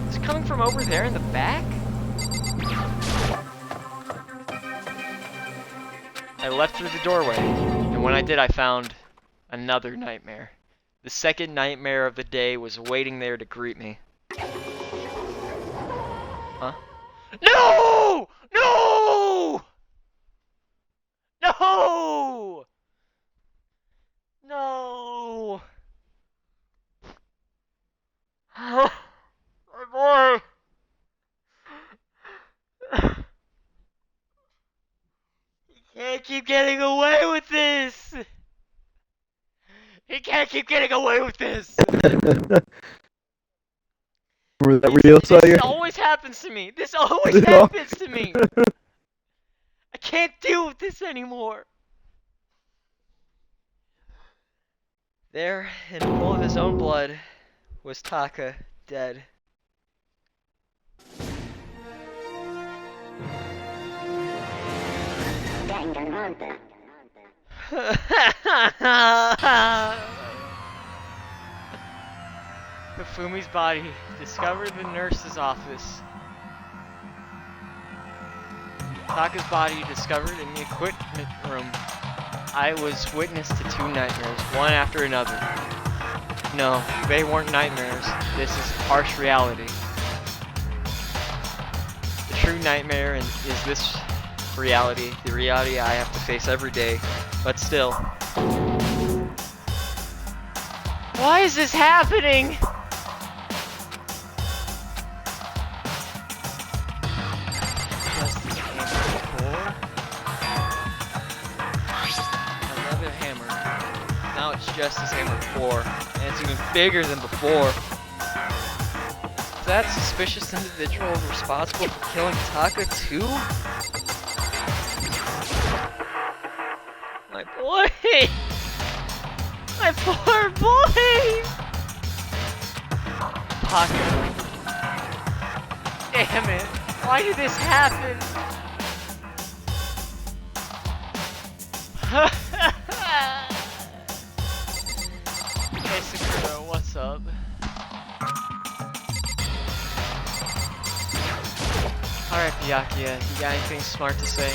Is it coming from over there in the back? I left through the doorway, and when I did, I found another nightmare. The second nightmare of the day was waiting there to greet me. Huh? No! No! No! No! My boy! He can't keep getting away with this! He can't keep getting away with this! Was that real, Sawyer? This always happens to me! This always happens to me! I can't deal with this anymore! There, in a pool of his own blood, was Taka, dead. Danganronpa. Hifumi's body discovered in the nurse's office. Taka's body discovered in the equipment room. I was witness to 2 nightmares, one after another. No, they weren't nightmares. This is harsh reality. The true nightmare is this reality, the reality I have to face every day. But still. Why is this happening? Another hammer. Now it's Justice Hammer 4, and it's even bigger than before. Is that suspicious individual responsible for killing Taka too? My boy! My poor boy! Taka. Damn it! Why did this happen? Hey Sakura, what's up? Alright, Byakuya, you got anything smart to say?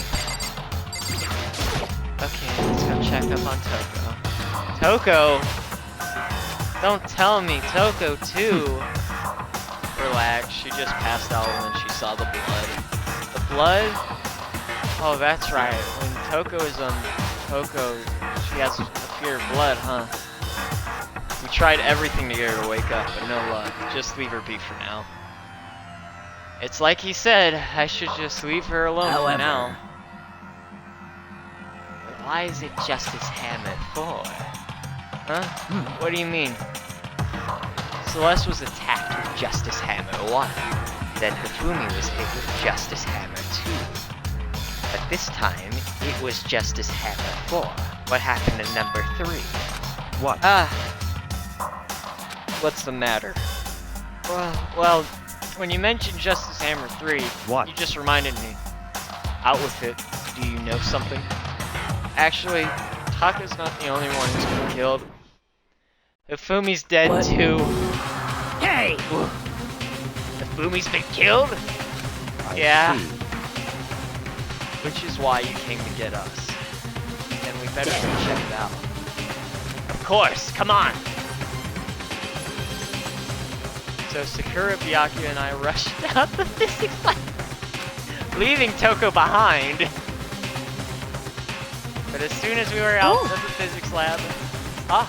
Okay, let's go check up on Toko. Toko? Don't tell me, Toko too! Relax, she just passed out when she saw the blood. The blood? Oh, that's right. When Toko is Toko, she has a fear of blood, huh? We tried everything to get her to wake up, but no luck. Just leave her be for now. It's like he said, I should just leave her alone for now. Why is it Justice Hammer 4? Huh? What do you mean? Celeste was attacked with Justice Hammer 1. Then Hifumi was hit with Justice Hammer 2. But this time, it was Justice Hammer 4. What happened to number 3? What? What's the matter? Well, when you mentioned Justice Hammer 3, What? you just reminded me. Out with it. Do you know something? actually, Taka's not the only one who's been killed. Hifumi's dead too. Hey! Hifumi's been killed? Yeah. Which is why you came to get us. And we better go check it out. Of course, come on! So Sakura, Byakuya, and I rushed out the physics lab, leaving Toko behind. But as soon as we were out of the physics lab... Ah,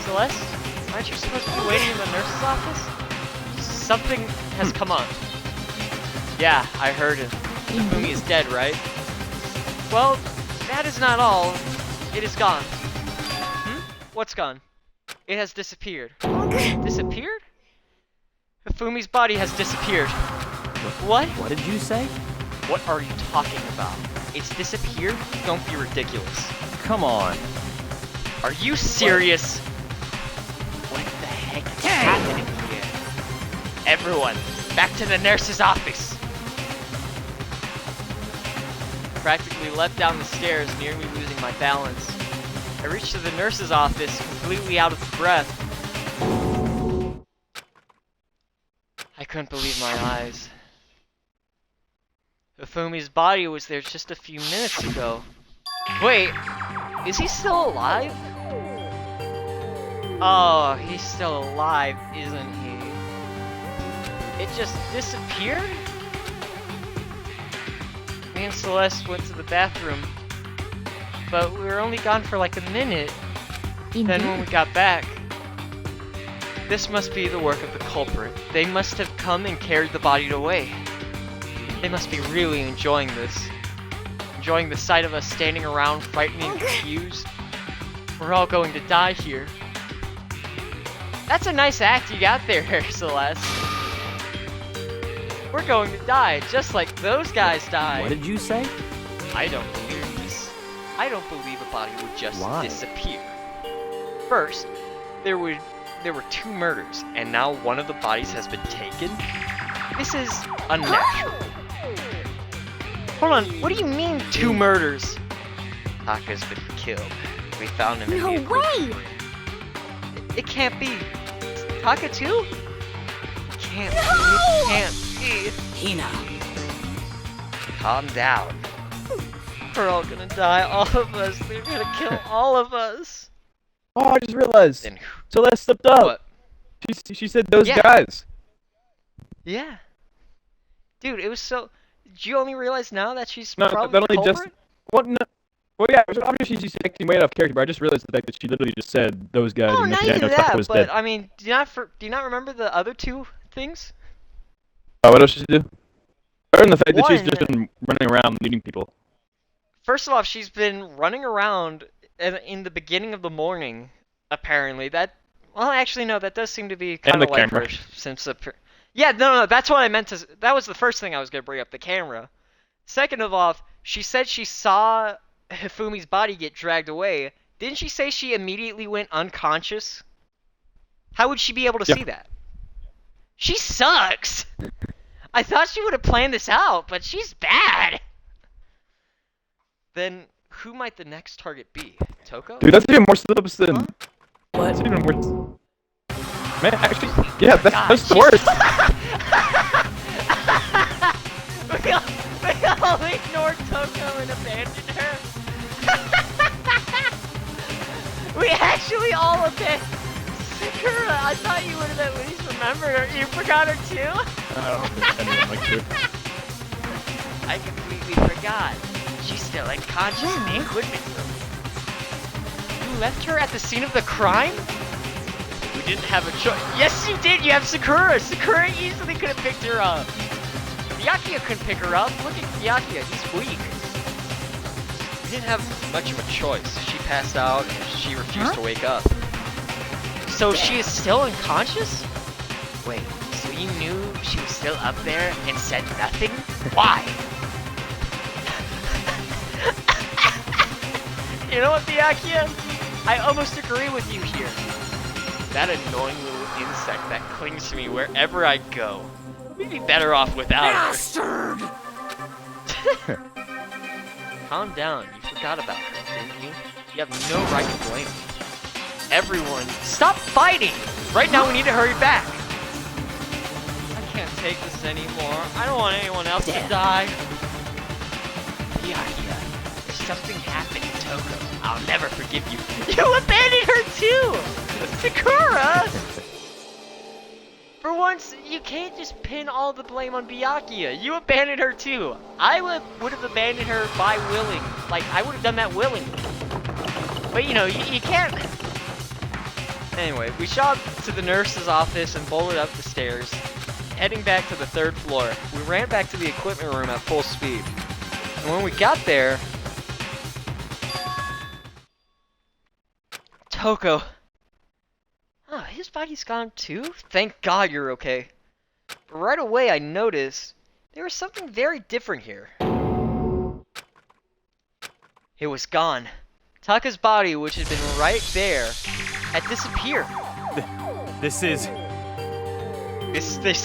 Celeste, aren't you supposed to be waiting in the nurse's office? Something has come on. Yeah, I heard it. Hifumi is dead, right? Well, that is not all. It is gone. What's gone? It has disappeared. Disappeared? Hifumi's body has disappeared. What? What did you say? What are you talking about? It's disappeared? Don't be ridiculous. Come on. Are you serious? What the heck is happening here? Everyone, back to the nurse's office. Practically leapt down the stairs, nearly losing my balance. I reached to the nurse's office, completely out of breath. I couldn't believe my eyes. Hifumi's body was there just a few minutes ago. Wait, is he still alive? Oh, he's still alive, isn't he? It just disappeared? Me and Celeste went to the bathroom, but we were only gone for like a minute. Then when we got back, this must be the work of the culprit. They must have come and carried the body away. They must be really enjoying this. Enjoying the sight of us standing around, frightened and confused. We're all going to die here. That's a nice act you got there, Celeste. We're going to die, just like those guys died. What did you say? I don't believe this. I don't believe a body would just Why? disappear. First, there were 2 murders, and now one of the bodies has been taken? This is unnatural. Hold on, what do you mean 2 murders? Taka's been killed. We found him in No the equipment way! room. It can't be. Taka too? It can't be. It can't be. Hina. Calm down. We're all gonna die, all of us. They're gonna kill all of us. Oh, I just realized. Then Celeste slipped up. what? She said those Yeah. guys. Yeah. Dude, it was so... Did you only realize now that she's No, probably that the only just. culprit? What? No. Well, yeah. Obviously, she's acting way out of character. But I just realized the fact that she literally just said those guys. Oh, and not next thing I even know, Taka that, was but dead. I mean, do you not remember the other 2 things? Oh, what else did she do? Other than the fact that she's One- just been running around leading people. First of all, she's been running around in the beginning of the morning, apparently. That... Well, actually, no, that does seem to be kind And of the like camera. her since the... Yeah, no, that's what I meant to... That was the first thing I was going to bring up, the camera. Second of all, she said she saw Hifumi's body get dragged away. Didn't she say she immediately went unconscious? How would she be able to Yeah. see that? She sucks! I thought she would have planned this out, but she's bad! Then, who might the next target be? Toko? Dude, that's even more slips than. Huh? That's even worse. Man, actually, yeah, that's the she's- worst. we all ignored Toko and abandoned her. We actually all abandoned Sakura. I thought you would have at least remembered her. You forgot her too? Anyone like to. I completely forgot. She's still unconscious in the equipment room. You left her at the scene of the crime? We didn't have a choice. Yes, you did. You have Sakura. Sakura easily could have picked her up. Byakuya couldn't pick her up. Look at Byakuya. He's weak. We didn't have much of a choice. She passed out and she refused to wake up. So she is still unconscious? Wait, so you knew she was still up there and said nothing? Why? You know what, Byakuya? I almost agree with you here. That annoying little insect that clings to me wherever I go. We'd be better off without Bastard! her. Calm down, you forgot about her, You have no right to blame me. Everyone, stop fighting! Right now we need to hurry back! I can't take this anymore. I don't want anyone else to die. Yeah. Something happened to Toko. I'll never forgive you. You abandoned her too! Sakura! For once, you can't just pin all the blame on Byakuya. You abandoned her too. I would have abandoned her by willing. Like, I would have done that willingly. But you know, you can't. Anyway, we shot to the nurse's office and bolted up the stairs. Heading back to the 3rd floor, we ran back to the equipment room at full speed. And when we got there, Toko. Oh, his body's gone too? Thank God you're okay. But right away I noticed there was something very different here. It was gone. Taka's body, which had been right there, had disappeared. This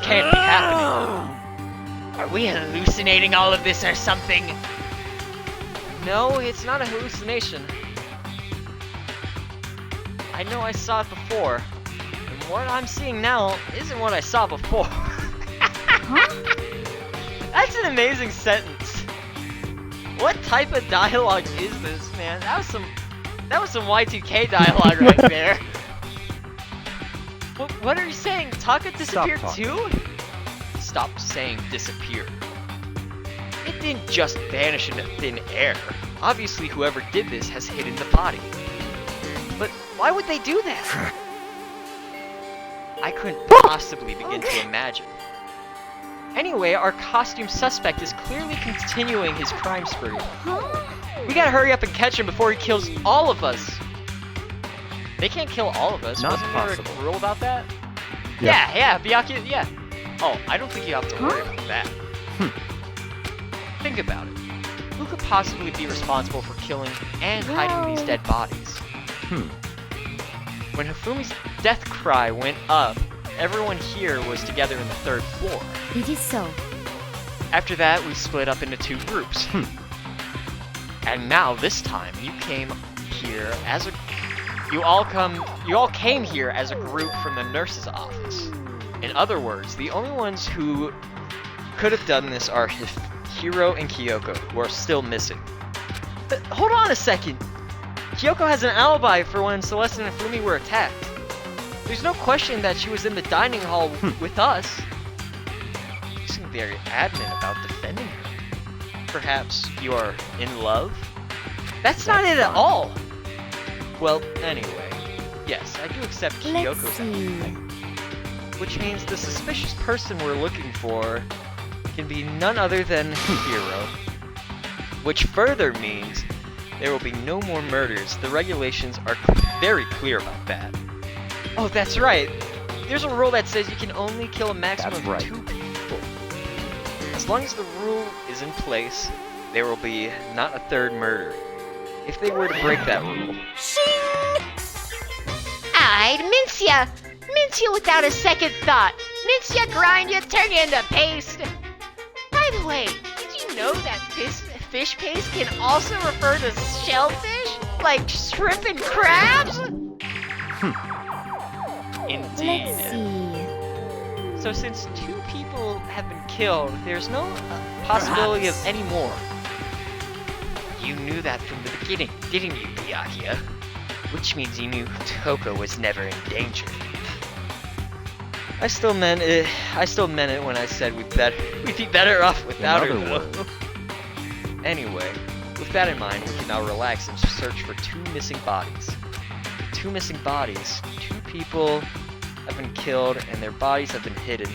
can't be happening. Are we hallucinating all of this or something? No, it's not a hallucination. I know I saw it before. And what I'm seeing now isn't what I saw before. That's an amazing sentence. What type of dialogue is this, man? That was some Y2K dialogue right there. What are you saying? Taka disappeared too? Stop saying disappear. It didn't just vanish into thin air. Obviously whoever did this has hidden the body. But why would they do that? I couldn't possibly begin to imagine. Anyway, our costume suspect is clearly continuing his crime spree. We gotta hurry up and catch him before he kills all of us. They can't kill all of us. Wasn't there a rule about that? Yeah, Byakuya, yeah. Oh, I don't think you have to worry about that. Think about it. Who could possibly be responsible for killing and hiding these dead bodies? When Hifumi's death cry went up, everyone here was together in the 3rd floor. It is so. After that, we split up into 2 groups. And now, this time, you came here as a... You all came here as a group from the nurse's office. In other words, the only ones who could have done this are Hiro and Kyoko, who are still missing. But hold on a second! Kyoko has an alibi for when Celeste and Hifumi were attacked. There's no question that she was in the dining hall with us. You seem very adamant about defending her. Perhaps you are in love? That's not it at all! Well, anyway, yes, I do accept Kyoko's alibi. Which means the suspicious person we're looking for can be none other than Hiro. Which further means there will be no more murders. The regulations are very clear about that. Oh, that's right. There's a rule that says you can only kill a maximum of 2 people. As long as the rule is in place, there will be not a 3rd murder. If they were to break that rule. I'd mince ya! Mince you without a second thought! Mince ya, grind ya, turn ya into paste! By the way, did you know that fish paste can also refer to shellfish? Like shrimp and crabs? Indeed. Let's see. So since 2 people have been killed, there's no possibility of any more. You knew that from the beginning, didn't you, Byakuya? Which means you knew Toko was never in danger. I still meant it when I said we'd be better off without her, though. Anyway, with that in mind, we can now relax and search for 2 missing bodies. 2 missing bodies. 2 people have been killed and their bodies have been hidden.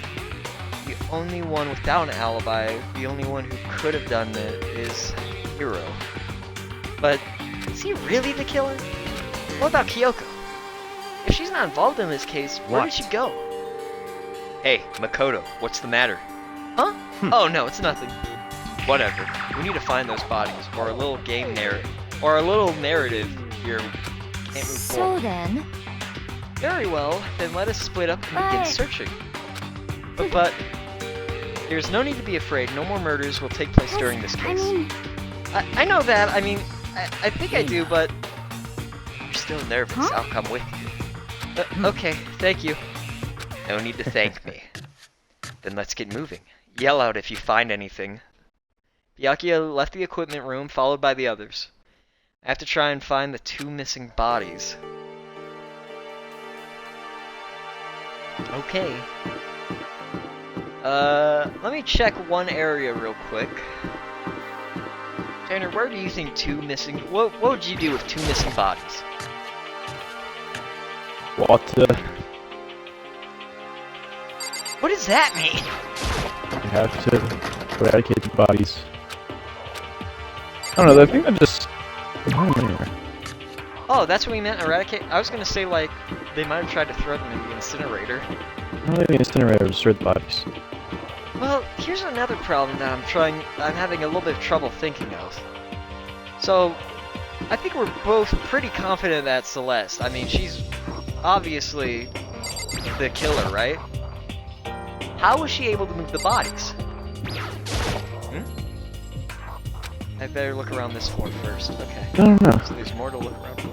The only one without an alibi, the only one who could have done it, is Hiro. But is he really the killer? What about Kyoko? If she's not involved in this case, where did she go? Hey, Makoto, what's the matter? Huh? Oh no, it's nothing. Whatever. We need to find those bodies, or a little narrative here can't move So forward. then, Very well, then let us split up and begin searching. But there's no need to be afraid. No more murders will take place during this case. I know that. I mean, I think I do, but still nervous, I'll come with you. Okay, thank you. No need to thank me. Then let's get moving. Yell out if you find anything. Byakuya left the equipment room, followed by the others. I have to try and find the 2 missing bodies. Okay. Let me check one area real quick. Tanner, where do you think 2 missing... What would you do with 2 missing bodies? Water. What does that mean? You have to eradicate the bodies. I don't know, I think I'm just... Oh, that's what we meant, eradicate? I was gonna say, like, they might have tried to throw them in the incinerator. Not the incinerator, destroy the bodies. Well, here's another problem that I'm having a little bit of trouble thinking of. So, I think we're both pretty confident that Celeste. I mean, she's obviously the killer, right? How was she able to move the bodies? I better look around this floor first. Okay. I don't know. So there's more to look around for.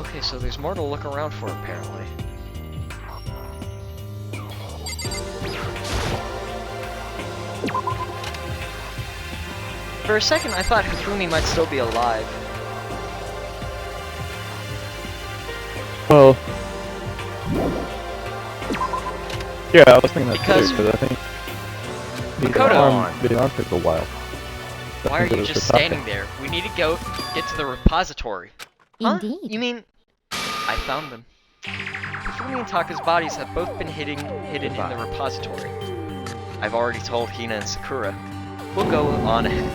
Okay, so there's more to look around for, apparently. For a second, I thought Hifumi might still be alive. Well... Yeah, I was thinking that Because- too, because I think... Makoto! The arm took a while. Why are you just standing there? We need to get to the repository. Huh? Indeed. You mean... I found them. Hifumi and Taka's bodies have both been hidden in the repository. I've already told Hina and Sakura. We'll go on ahead.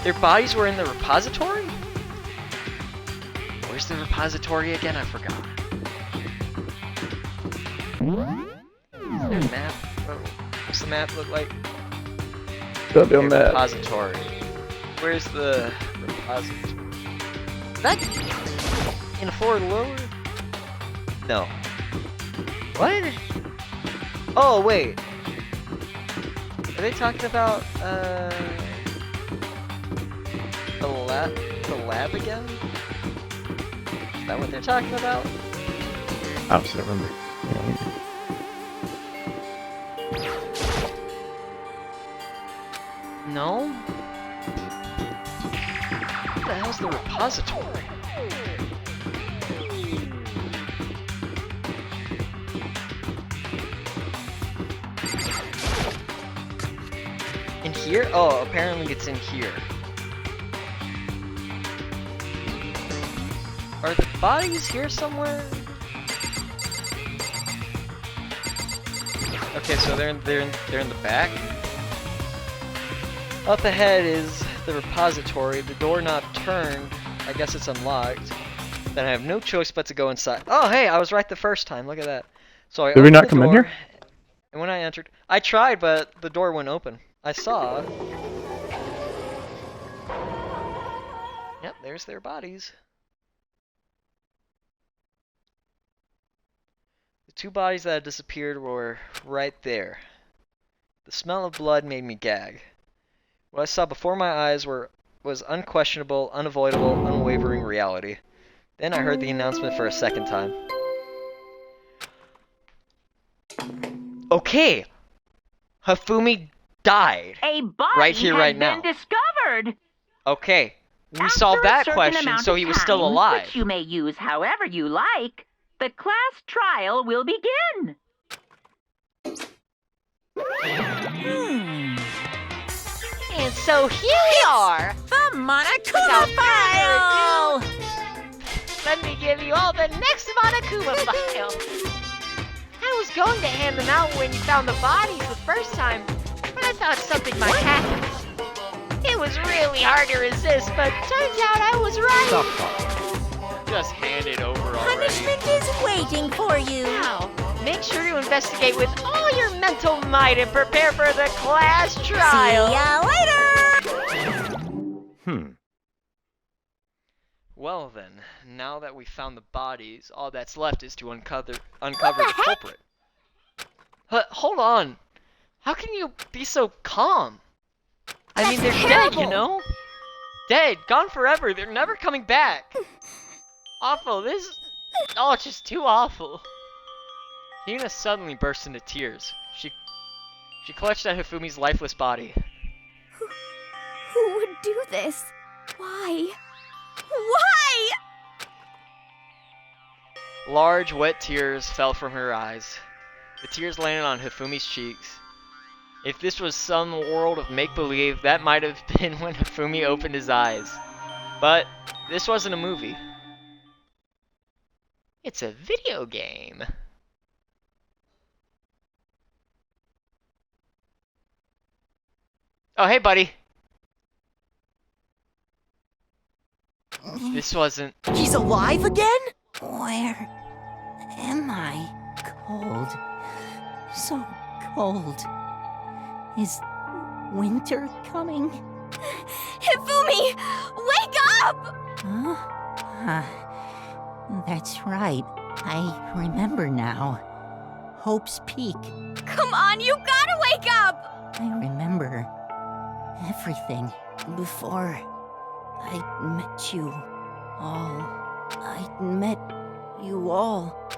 Their bodies were in the repository? Where's the repository again? I forgot. Is there a map? Oh, what's the map look like? Don't be on Okay, that. repository. Where's the repository? Is that in a floor lower? No. What? Oh, wait. Are they talking about, the lab again? Is that what they're talking about? I honestly don't remember. No? What the hell's the repository? In here? Oh, apparently it's in here. Are the bodies here somewhere? Okay, so they're in the back. Up ahead is the repository. The door not turned. I guess it's unlocked. Then I have no choice but to go inside. Oh, hey, I was right the first time. Look at that. So I Did we opened not the come in door, here? and when I entered, I tried, but the door wouldn't open. I saw. Yep, there's their bodies. The 2 bodies that had disappeared were right there. The smell of blood made me gag. What I saw before my eyes was unquestionable, unavoidable, unwavering reality. Then I heard the announcement for a second time. Okay! Hifumi died. A body Right here, has right been now. discovered. Okay, we After solved a that certain question, amount so of he was still time, alive. Which you may use however you like. The class trial will begin. And so here we are. The Monokuma file! Let me give you all the next Monokuma file. I was going to hand them out when you found the bodies the first time, but I thought something might happen. It was really hard to resist, but turns out I was right. Just hand it over already. Punishment is waiting for you. Now, make sure to investigate with all your mental might and prepare for the class trial. See ya later! Well then, now that we found the bodies, all that's left is to uncover the culprit. Hold on. How can you be so calm? I mean, they're dead, you know? Dead, gone forever, they're never coming back. Awful, this is... Oh, it's just too awful. Hina suddenly burst into tears. She clutched at Hifumi's lifeless body. Who would do this? Why? Why? Large, wet tears fell from her eyes. The tears landed on Hifumi's cheeks. If this was some world of make-believe, that might have been when Hifumi opened his eyes. But this wasn't a movie. It's a video game. Oh, hey, buddy. This wasn't... He's alive again? Where am I? Cold. So cold. Is winter coming? Hifumi! Wake up! Huh? That's right. I remember now. Hope's Peak. Come on, you gotta wake up! I remember everything before I met you all. I met you all.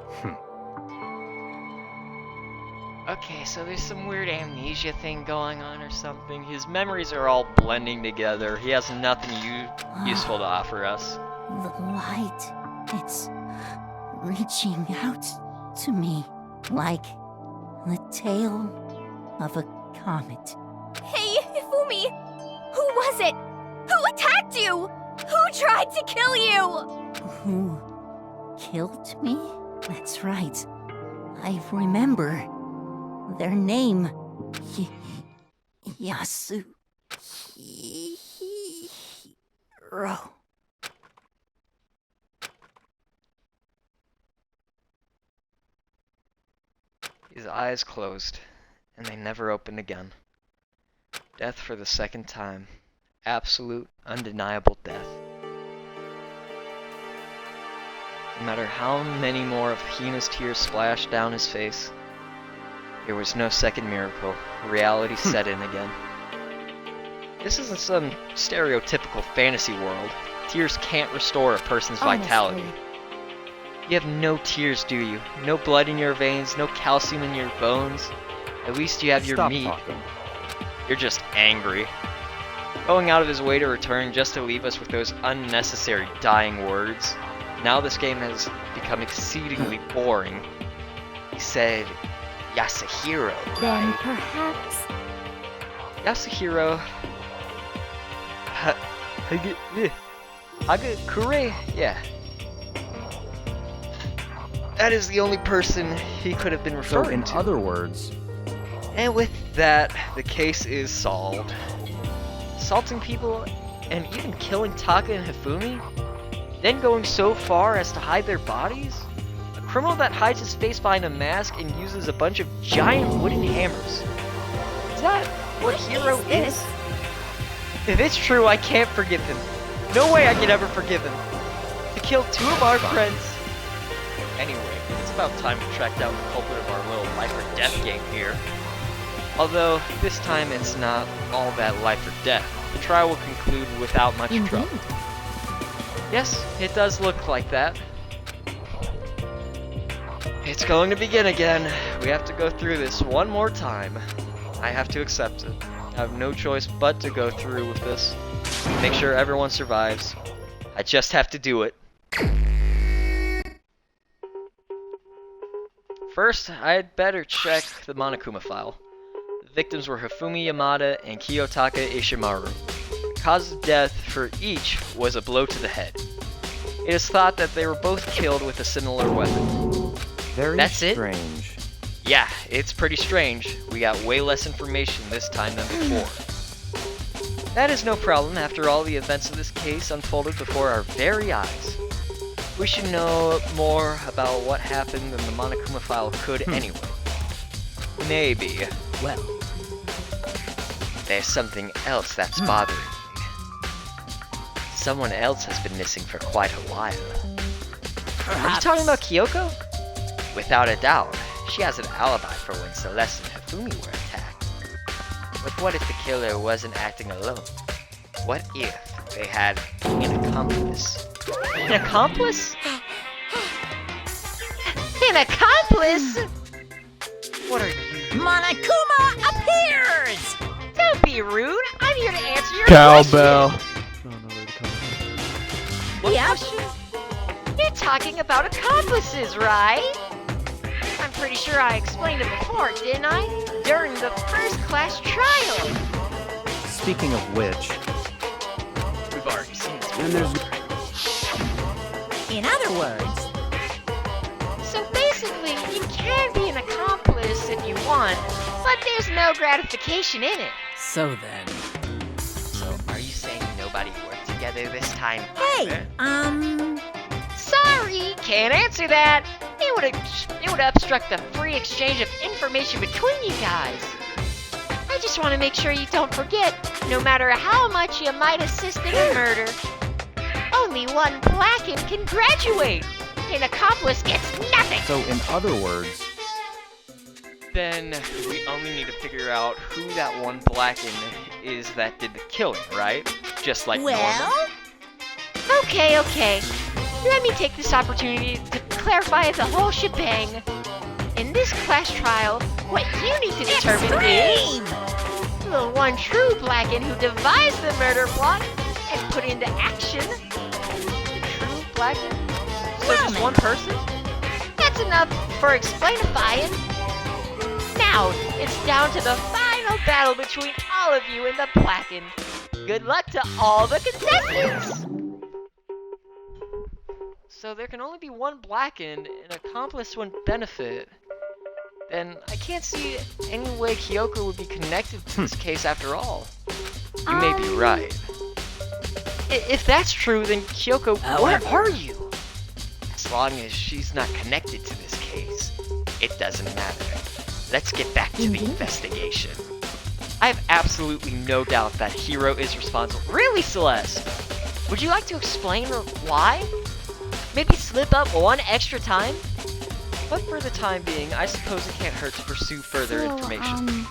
Okay, so there's some weird amnesia thing going on or something. His memories are all blending together. He has nothing useful to offer us. The light, it's reaching out to me like the tail of a comet. Hey, Hifumi! Who was it? Who attacked you? Who tried to kill you? Who killed me? That's right. I remember their name. Yasuhiro. His eyes closed, and they never opened again. Death for the second time. Absolute, undeniable death. No matter how many more of Hina's tears splashed down his face, there was no second miracle. Reality set in again. This isn't some stereotypical fantasy world. Tears can't restore a person's vitality. You have no tears, do you? No blood in your veins, no calcium in your bones. At least you have your Stop meat. talking. You're just angry. Going out of his way to return just to leave us with those unnecessary dying words. Now this game has become exceedingly boring. He said, Yasuhiro, Then right? perhaps... Yasuhiro... Hagakure? Yeah. That is the only person he could have been So, referring in to. other words, And with that, the case is solved. Assaulting people and even killing Taka and Hifumi? Then going so far as to hide their bodies? A criminal that hides his face behind a mask and uses a bunch of giant wooden hammers. Is that what Hero is? If it's true, I can't forgive him. No way I can ever forgive him. To kill two of our friends. Anyway, it's about time to track down the culprit of our little life or death game here. Although, this time it's not all that life or death. The trial will conclude without much trouble. Yes, it does look like that. It's going to begin again. We have to go through this one more time. I have to accept it. I have no choice but to go through with this. Make sure everyone survives. I just have to do it. First, I had better check the Monokuma file. The victims were Hifumi Yamada and Kiyotaka Ishimaru. The cause of death for each was a blow to the head. It is thought that they were both killed with a similar weapon. very That's it? strange. Yeah, it's pretty strange. We got way less information this time than before. That is no problem after all the events of this case unfolded before our very eyes. We should know more about what happened than the Monokuma file could anyway. Maybe. Well, There's something else that's bothering me. Someone else has been missing for quite a while. Are you talking about Kyoko? Without a doubt. She has an alibi for when Celeste and Hifumi were attacked. But what if the killer wasn't acting alone? What if they had an accomplice. An accomplice? An accomplice? What are you? Monokuma appears! Don't be rude. I'm here to answer your Cowbell. question. Oh, no, where to come What Yep. question? You're talking about accomplices, right? I'm pretty sure I explained it before, didn't I? During the first class trial. Speaking of which, We've already seen this. and there's In other words, So basically, you can be an accomplice if you want, but there's no gratification in it. so then. So, are you saying nobody worked together this time? hey, either? Sorry, can't answer that. It would obstruct the free exchange of information between you guys. I just want to make sure you don't forget, no matter how much you might assist in a murder, only one Blackened can graduate. An accomplice gets nothing. So in other words, Then we only need to figure out who that one Blackened is that did the killing, right? Just like Norman. well, Okay. Let me take this opportunity to clarify the whole shebang. In this class trial, what you need to determine is extreme! the one true Blackened who devised the murder plot and put into action. The true Blackened? So just one person? That's enough for explainifying. Now, it's down to the final battle between all of you and the Blackened. Good luck to all the contestants! So there can only be one Blackened, an accomplice wouldn't benefit. Then I can't see any way Kyoko would be connected to this case after all. You may be right. If that's true, then Kyoko, where are you? As long as she's not connected to this case, it doesn't matter. Let's get back to the investigation. I have absolutely no doubt that Hiro is responsible. Really, Celeste? Would you like to explain why? Maybe slip up one extra time? But for the time being, I suppose it can't hurt to pursue further information.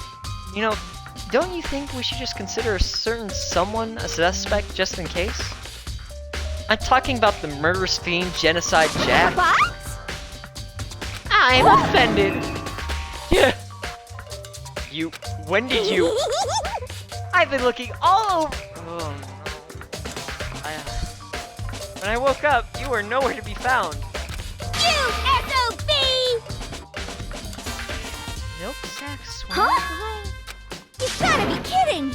You know, don't you think we should just consider a certain someone a suspect just in case? I'm talking about the murderous fiend Genocide Jack. What? I'm offended. Yeah. When did you? I've been looking all over. Oh no. When I woke up, you were nowhere to be found. You SOB! Milk sack Huh? You gotta be kidding!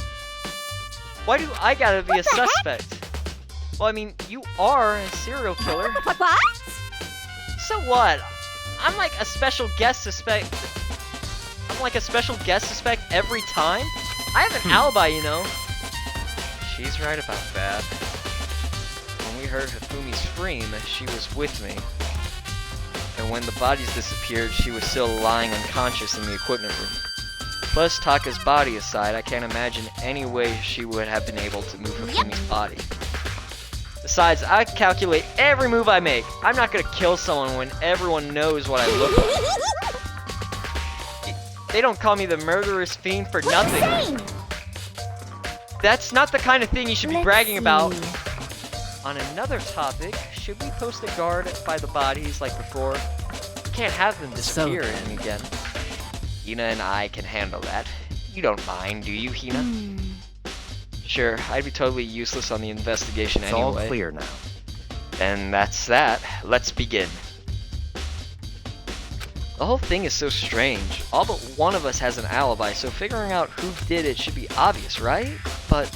Why do I gotta be a What the heck? suspect? Well, I mean, you are a serial killer. What? So what? I'm like a special guest suspect. I'm like a special guest suspect every time? I have an alibi, you know. She's right about that. When we heard Hafumi's scream, she was with me. And when the bodies disappeared, she was still lying unconscious in the equipment room. Plus, Taka's body aside, I can't imagine any way she would have been able to move Hafumi's body. Besides, I calculate every move I make. I'm not gonna kill someone when everyone knows what I look like. They don't call me the murderous fiend for nothing. Insane! That's not the kind of thing you should be Let's bragging about. see. On another topic, should we post a guard by the bodies like before? We can't have them disappear again. Hina and I can handle that. You don't mind, do you, Hina? Sure, I'd be totally useless on the investigation It's anyway. all clear now. And that's that. Let's begin. The whole thing is so strange. All but one of us has an alibi, so figuring out who did it should be obvious, right? But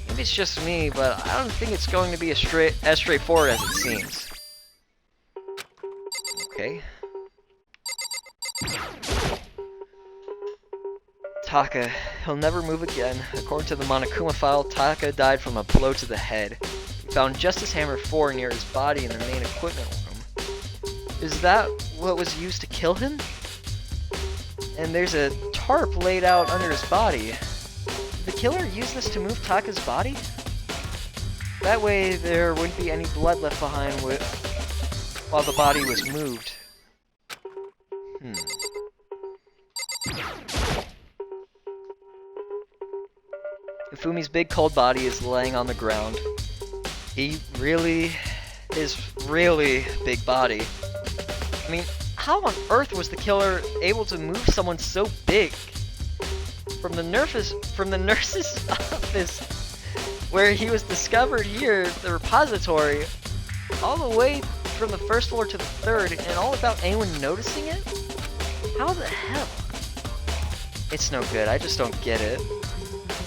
maybe it's just me, but I don't think it's going to be as straightforward as it seems. Okay. Taka, he'll never move again. According to the Monokuma file, Taka died from a blow to the head. We found Justice Hammer 4 near his body in the main equipment room. Is that what was used to kill him? And there's a tarp laid out under his body. Did the killer use this to move Taka's body? That way there wouldn't be any blood left behind while the body was moved. If Hifumi's big cold body is laying on the ground. His really big body. I mean, how on earth was the killer able to move someone so big? From the nurse's office, where he was discovered here, the repository, all the way from the first floor to the third, and all without anyone noticing it? How the hell? It's no good, I just don't get it.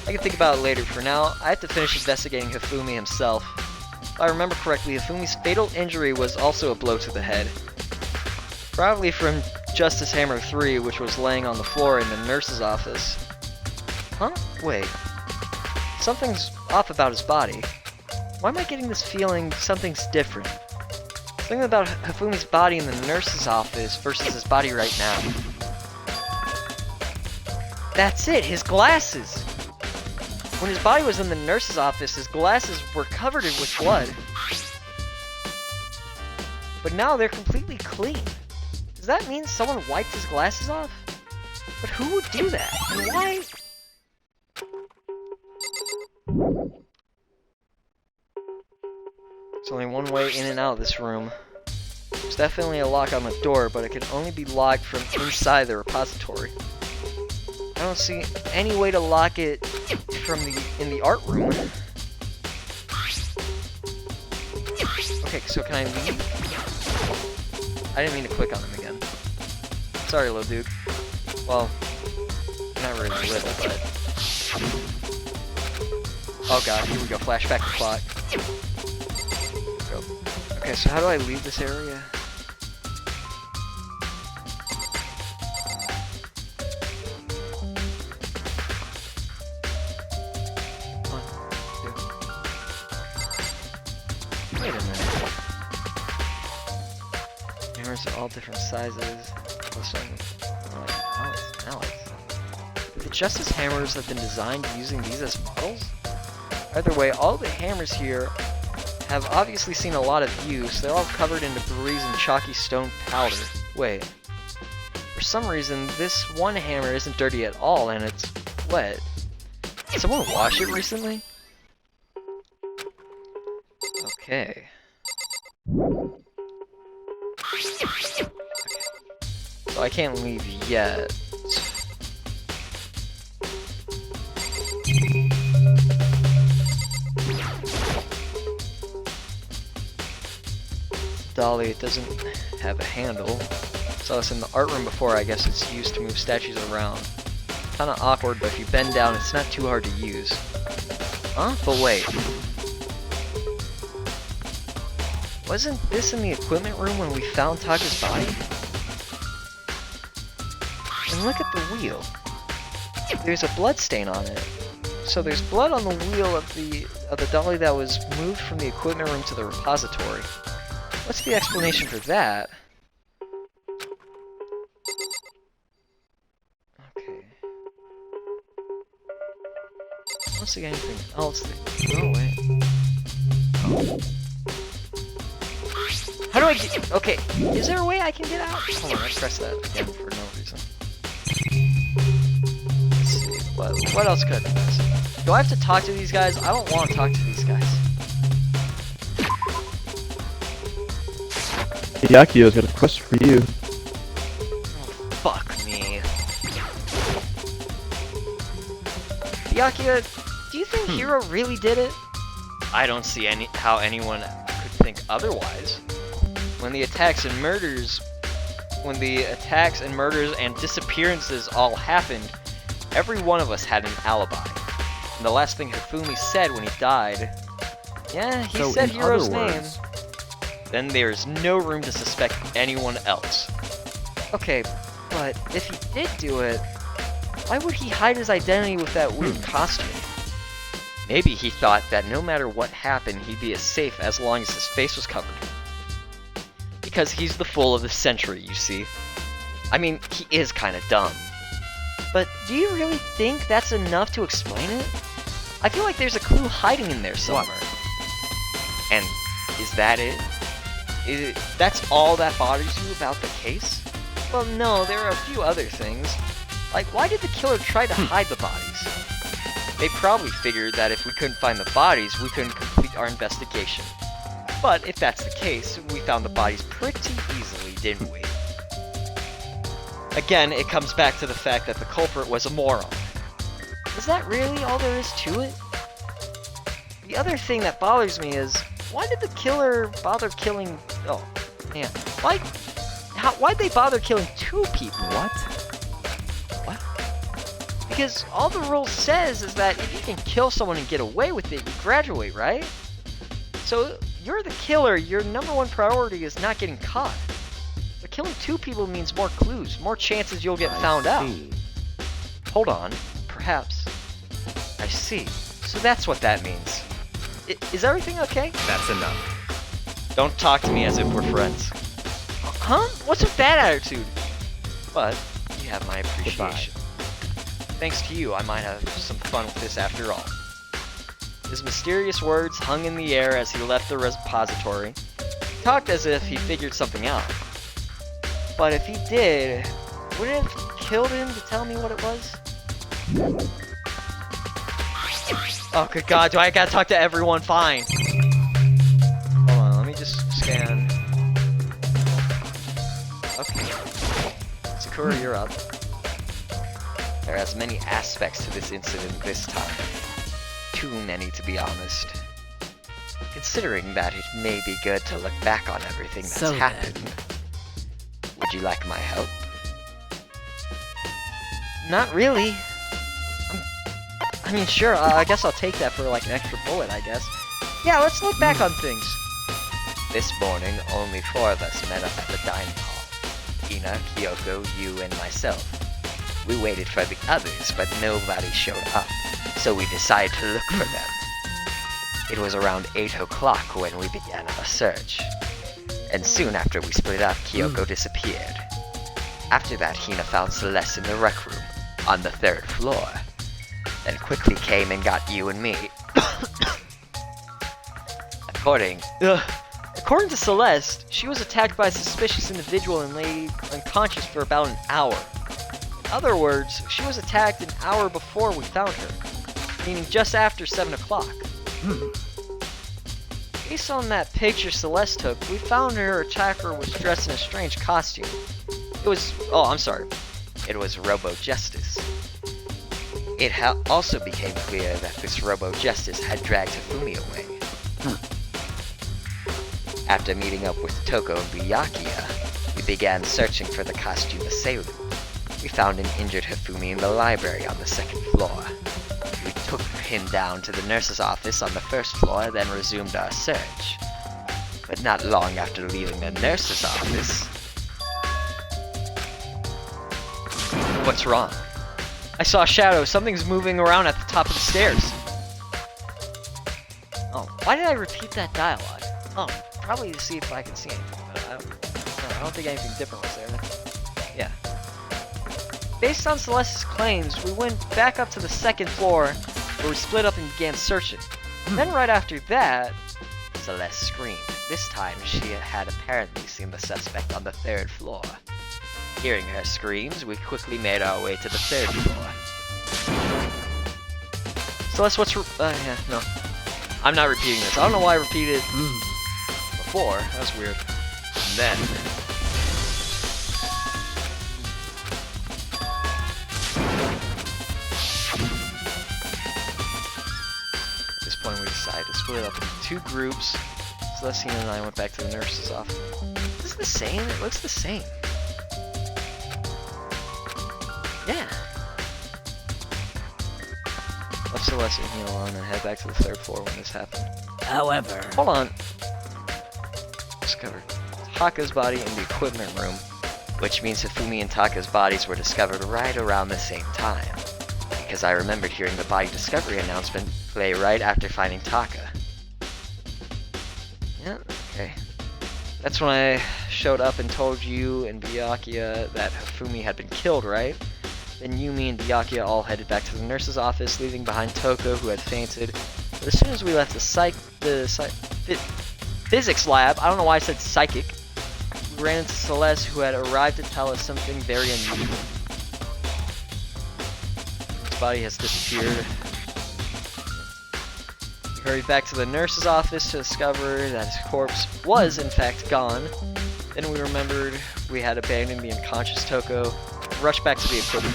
I can think about it later. For now, I have to finish investigating Hifumi himself. If I remember correctly, Hifumi's fatal injury was also a blow to the head. Probably from Justice Hammer 3, which was laying on the floor in the nurse's office. Huh? Wait. Something's off about his body. Why am I getting this feeling something's different? Something about Hifumi's body in the nurse's office versus his body right now. That's it, his glasses! When his body was in the nurse's office, his glasses were covered with blood. But now they're completely clean. Does that mean someone wiped his glasses off? But who would do that? And why? There's only one way in and out of this room. There's definitely a lock on the door, but it can only be locked from inside the repository. I don't see any way to lock it from in the art room. Okay, so can I leave? I didn't mean to click on him again. Sorry, little dude. Well, not really little, but... Oh god, here we go, flashback to plot. Go. Okay, so how do I leave this area? Wait a minute. Hammers are all different sizes. Now it's... The Justice Hammers have been designed using these as models? Either way, all the hammers here have obviously seen a lot of use. They're all covered in debris and chalky stone powder. Wait. For some reason, this one hammer isn't dirty at all and it's wet. Did someone wash it recently? Okay. So I can't leave yet. Dolly, it doesn't have a handle. Saw this in the art room before. I guess it's used to move statues around. Kinda awkward, but if you bend down, it's not too hard to use. Huh? But wait. Wasn't this in the equipment room when we found Taka's body? And look at the wheel. There's a blood stain on it. So there's blood on the wheel of the dolly that was moved from the equipment room to the repository. What's the explanation for that? Okay. I don't see anything else that... Oh, wait. How do I get... Okay, is there a way I can get out? Hold on, let's press that again for no reason. Let's see, what else could I do this? Do I have to talk to these guys? I don't want to talk to these guys. Yakio's got a quest for you. Oh, fuck me. Yakio, do you think Hiro really did it? I don't see how anyone could think otherwise. When the attacks and murders and disappearances all happened, every one of us had an alibi. And the last thing Hifumi said when he died, yeah, he said Hiro's name. Then there's no room to suspect anyone else. Okay, but if he did do it, why would he hide his identity with that weird costume? Maybe he thought that no matter what happened, he'd be as safe as long as his face was covered. Because he's the fool of the century, you see. I mean, he is kinda dumb. But do you really think that's enough to explain it? I feel like there's a clue hiding in there somewhere. And is that it? That's all that bothers you about the case? Well, no, there are a few other things. Like, why did the killer try to hide the bodies? They probably figured that if we couldn't find the bodies, we couldn't complete our investigation. But if that's the case, we found the bodies pretty easily, didn't we? Again, it comes back to the fact that the culprit was a moron. Is that really all there is to it? The other thing that bothers me is, why did the killer bother killing... Oh, man. Why'd they bother killing 2 people? What? Because all the rule says is that if you can kill someone and get away with it, you graduate, right? So, you're the killer, your number 1 priority is not getting caught. But killing 2 people means more clues, more chances you'll get found out. Hold on, perhaps. I see. So that's what that means. Is everything okay? That's enough. Don't talk to me as if we're friends. Huh? What's with that attitude? But, you have my appreciation. Thanks to you, I might have some fun with this after all. His mysterious words hung in the air as he left the repository. He talked as if he figured something out. But if he did, would it have killed him to tell me what it was? Oh, good God, do I gotta talk to everyone? Fine. Hold on, let me just scan. Okay. Sakura, you're up. There are as many aspects to this incident this time. Too many, to be honest. Considering that it may be good to look back on everything that's happened. Would you like my help? Not really. I mean, sure, I guess I'll take that for like an extra bullet, I guess. Yeah, let's look back on things. This morning, only 4 of us met up at the dining hall. Ina, Kyoko, you, and myself. We waited for the others, but nobody showed up, so we decided to look for them. It was around 8 o'clock when we began our search. And soon after we split up, Kyoko disappeared. After that, Hina found Celeste in the rec room, on the 3rd floor. Then quickly came and got you and me. According to Celeste, she was attacked by a suspicious individual and lay unconscious for about an hour. In other words, she was attacked an hour before we found her, meaning just after 7 o'clock. Based on that picture Celeste took, we found her attacker was dressed in a strange costume. It was Robo Justice. It also became clear that this Robo Justice had dragged Hifumi away. After meeting up with Toko and Byakuya, we began searching for the costume assailant. We found an injured Hifumi in the library on the 2nd floor. We took him down to the nurse's office on the 1st floor, then resumed our search. But not long after leaving the nurse's office... What's wrong? I saw a shadow. Something's moving around at the top of the stairs. Oh, why did I repeat that dialogue? Oh, probably to see if I can see anything, but I don't think anything different was there. Yeah. Based on Celeste's claims, we went back up to the 2nd floor, where we split up and began searching. Then right after that, Celeste screamed. This time, she had apparently seen the suspect on the 3rd floor. Hearing her screams, we quickly made our way to the 3rd floor. Celeste, yeah, no. I'm not repeating this. I don't know why I repeated before. That was weird. And then... At this point, we decided to split up into 2 groups. Celestine and I went back to the nurse's office. Is this the same? It looks the same. Yeah. Left Celeste and me alone and head back to the 3rd floor when this happened. However... Hold on. Discovered Taka's body in the equipment room, which means Hifumi and Taka's bodies were discovered right around the same time. Because I remembered hearing the body discovery announcement play right after finding Taka. Yeah, okay. That's when I showed up and told you and Byakuya that Hifumi had been killed, right? Then you, me, and Byakuya all headed back to the nurse's office, leaving behind Toko, who had fainted. But as soon as we left the physics lab, I don't know why I said psychic, we ran into Celeste, who had arrived to tell us something very unusual. His body has disappeared. hurried back to the nurse's office to discover that his corpse was in fact gone. Then we remembered we had abandoned the unconscious Toko, and rushed back to the equipment.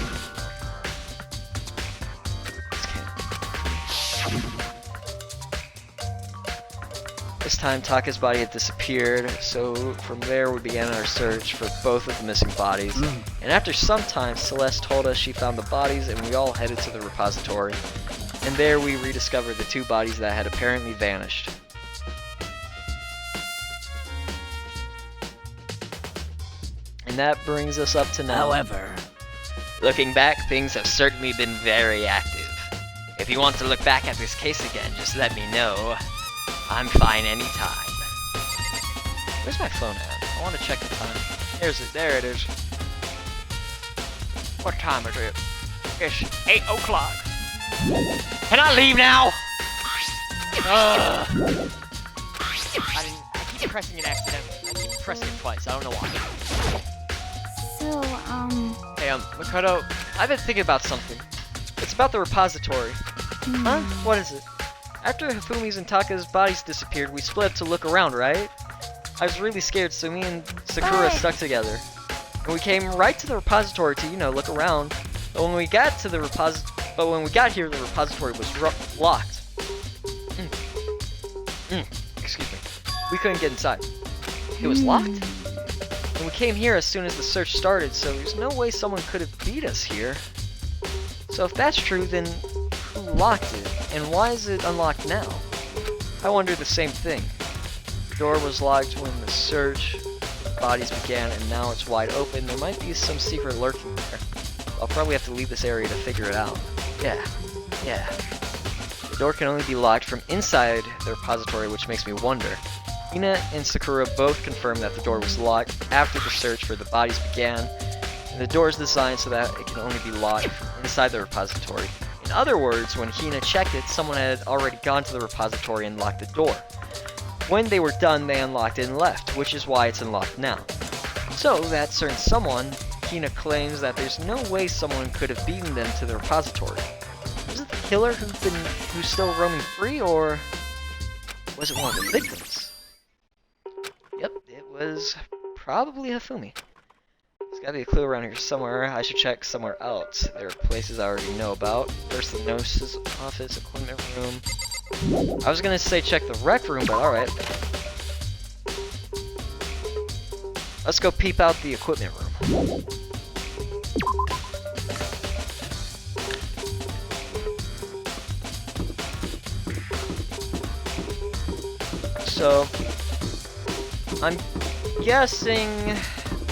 This time Taka's body had disappeared, so from there we began our search for both of the missing bodies. And after some time, Celeste told us she found the bodies and we all headed to the repository. And there we rediscovered the two bodies that had apparently vanished. And that brings us up to now. However, Looking back, things have certainly been very active. If you want to look back at this case again, just let me know. I'm fine anytime. Where's my phone at? I want to check the time. There's it. There it is. What time is it? It's 8 o'clock. Can I leave now? I keep pressing it accidentally. I keep pressing it twice. I don't know why. So, Hey, Makoto, I've been thinking about something. It's about the repository. Huh? What is it? After Hifumi's and Taka's bodies disappeared, we split up to look around, right? I was really scared, so me and Sakura stuck together. And we came right to the repository to, you know, look around. But when we got here, the repository was locked. Excuse me. We couldn't get inside. It was locked? And we came here as soon as the search started, so there's no way someone could have beat us here. So if that's true, then who locked it? And why is it unlocked now? I wonder the same thing. The door was locked when the search for bodies began, and now it's wide open. There might be some secret lurking there. I'll probably have to leave this area to figure it out. Yeah. The door can only be locked from inside the repository, which makes me wonder. Hina and Sakura both confirmed that the door was locked after the search for the bodies began, and the door is designed so that it can only be locked from inside the repository. In other words, when Hina checked it, someone had already gone to the repository and locked the door. When they were done, they unlocked it and left, which is why it's unlocked now. So, that certain someone, Hina claims that there's no way someone could have beaten them to the repository. Was it the killer who's still roaming free, or was it one of the victims? Yep, it was probably Hifumi. There's gotta be a clue around here somewhere. I should check somewhere else. There are places I already know about. First the nurse's office, equipment room. I was gonna say check the rec room, but alright. Let's go peep out the equipment room. So, I'm guessing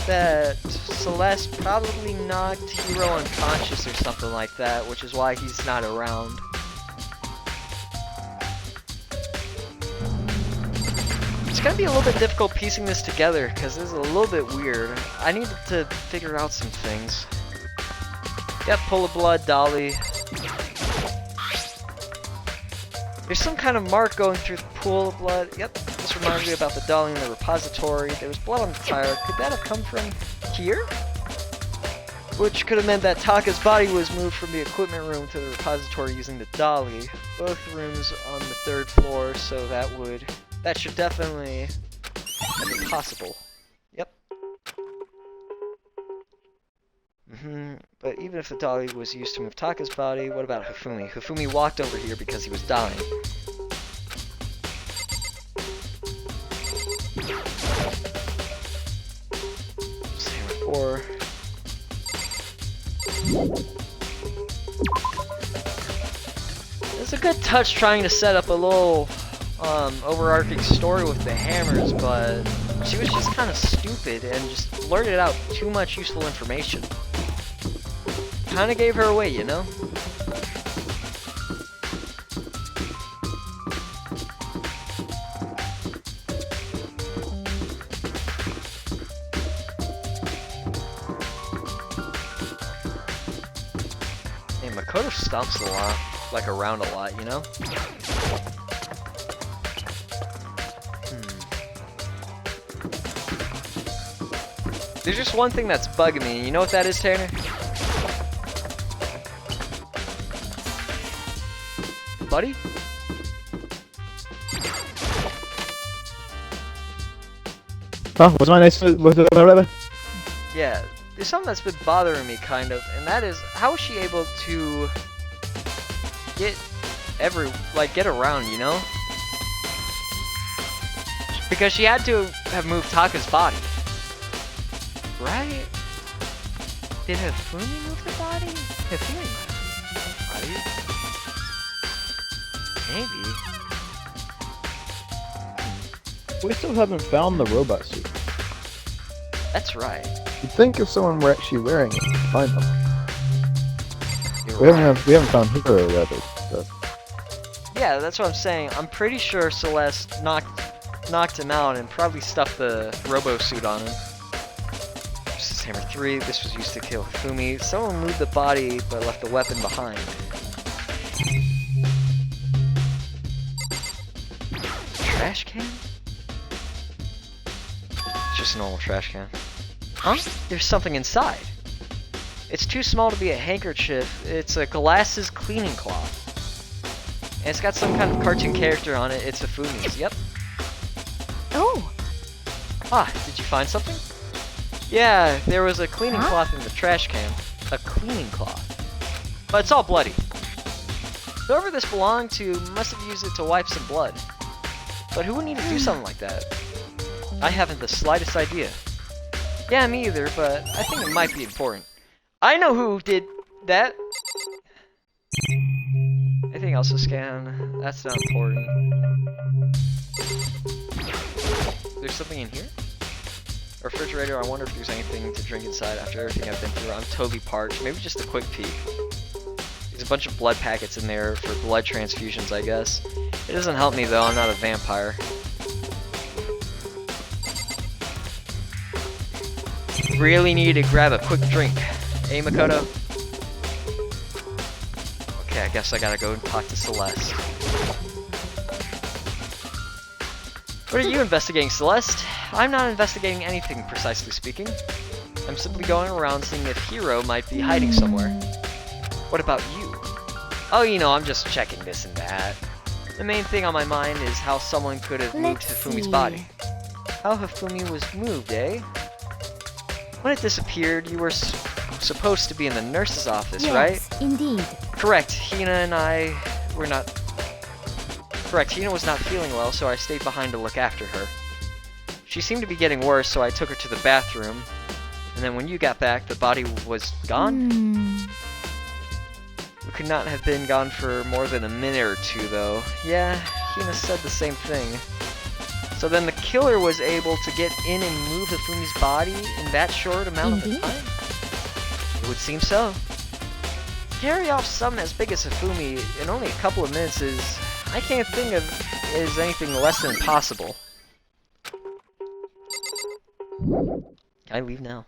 that Celeste probably knocked Hiro unconscious or something like that, which is why he's not around. It's gonna be a little bit difficult piecing this together, because this is a little bit weird. I needed to figure out some things. Yep, pool of blood, dolly. There's some kind of mark going through the pool of blood. Yep, this reminds me about the dolly in the repository. There was blood on the tire. Could that have come from here? Which could have meant that Taka's body was moved from the equipment room to the repository using the dolly. Both rooms on the 3rd floor, so that should definitely be possible. Yep. But even if the dolly was used to move Taka's body, what about Hifumi? Hifumi walked over here because he was dying. Same before. It's a good touch trying to set up a little overarching story with the hammers, but she was just kind of stupid and just blurted out too much useful information. Kinda gave her away, you know? Hey, Makoto stomps a lot, like around a lot, you know? There's just one thing that's bugging me, and you know what that is, Tanner? Buddy? Huh? What's my next? Whatever. Yeah, there's something that's been bothering me, kind of, and that is, how is she able to get get around, you know? Because she had to have moved Taka's body, right? Did Hifumi move the body? Hifumi moved the body? Maybe. We still haven't found the robot suit. That's right. You'd think if someone were actually wearing it, you'd find them. You're We right. haven't found Hero yet. So. Yeah, that's what I'm saying. I'm pretty sure Celeste knocked him out and probably stuffed the Robo suit on him. This is Hammer 3. This was used to kill Hifumi. Someone moved the body but left the weapon behind. Trash can? It's just a normal trash can. Huh? There's something inside. It's too small to be a handkerchief. It's a glasses cleaning cloth. And it's got some kind of cartoon character on it. It's Hifumi's. Yep. Oh, Ah, did you find something? Yeah, there was a cleaning cloth in the trash can. A cleaning cloth. But it's all bloody. Whoever this belonged to must have used it to wipe some blood. But who would need to do something like that? I haven't the slightest idea. Yeah, me either, but I think it might be important. I know who did that! Anything else to scan? That's not important. There's something in here? A refrigerator, I wonder if there's anything to drink inside after everything I've been through. I'm totally parched. Maybe just a quick peek. There's a bunch of blood packets in there for blood transfusions, I guess. It doesn't help me though, I'm not a vampire. Really need to grab a quick drink. Hey, Makoto? Okay, I guess I gotta go and talk to Celeste. What are you investigating, Celeste? I'm not investigating anything, precisely speaking. I'm simply going around seeing if Hero might be hiding somewhere. What about you? Oh, you know, I'm just checking this and that. The main thing on my mind is how someone could have moved Let's Hifumi's see. body. How Hifumi was moved, eh? When it disappeared, you were supposed to be in the nurse's office, right? yes, indeed. Correct. Hina and I were not... Correct. Hina was not feeling well, so I stayed behind to look after her. She seemed to be getting worse, so I took her to the bathroom. And then when you got back, the body was gone? We could not have been gone for more than a minute or two, though. Yeah, Hina said the same thing. So then the killer was able to get in and move Hifumi's body in that short amount of Indeed. time? It would seem so. To carry off something as big as Hifumi in only a couple of minutes is... I can't think of as anything less than possible. Can I leave now?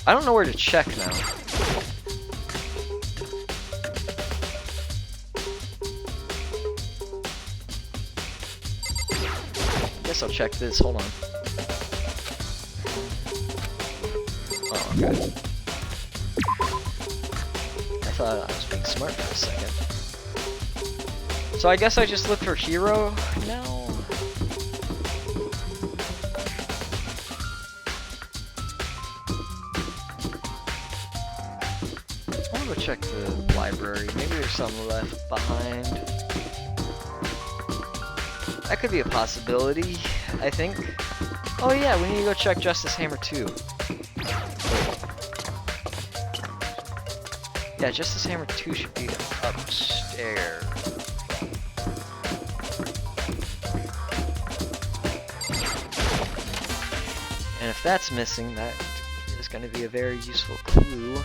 I don't know where to check now. Guess I'll check this. Hold on. Oh, okay. I thought I was being smart for a second. So I guess I just look for Hero now? I'll go check the library. Maybe there's some left behind. That could be a possibility, I think. Oh yeah, we need to go check Justice Hammer 2. Yeah, Justice Hammer 2 should be upstairs. And if that's missing, that is going to be a very useful clue.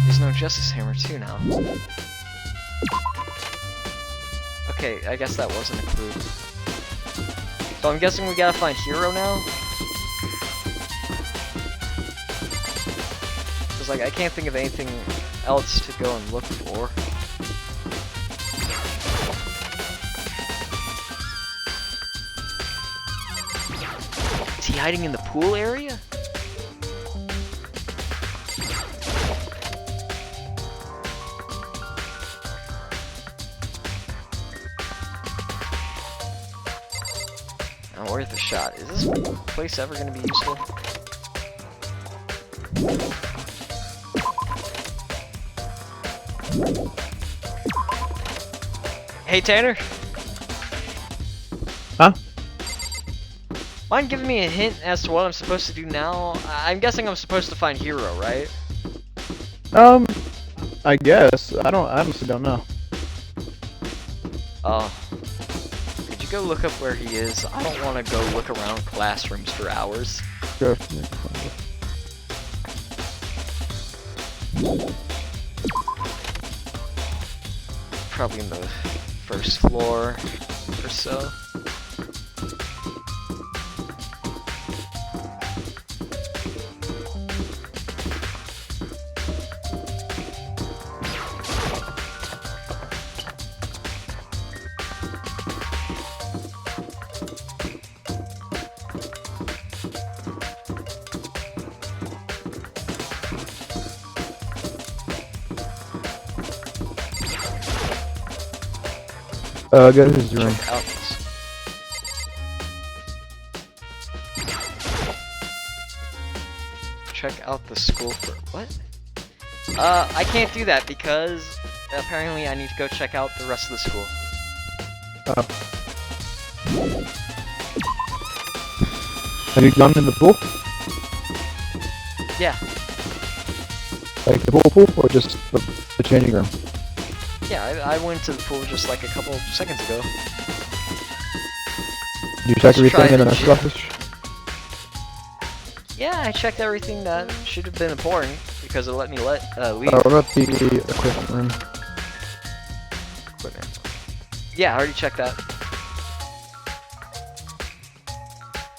There's no Justice Hammer 2 now. Okay, I guess that wasn't a clue. So I'm guessing we gotta find Hero now? Because, like, I can't think of anything else to go and look for. Is he hiding in the pool area? worth a shot. Is this place ever gonna be useful? Hey Tanner? Huh? Mind giving me a hint as to what I'm supposed to do now? I'm guessing I'm supposed to find Hero, right? I guess. I honestly don't know. Oh. Could you go look up where he is? I don't want to go look around classrooms for hours. Sure. Probably in the first floor or so. Go to his room. Check out this. Check out the school for what? I can't do that because apparently I need to go check out the rest of the school. Have you gone in the pool? Yeah, Like the pool or just the changing room? yeah, I went to the pool just like a couple seconds ago. Did you check Let's try everything in the the nurse's gym. office? Yeah, I checked everything that should have been important because it let me leave. What about the equipment room? Equipment. Yeah, I already checked that.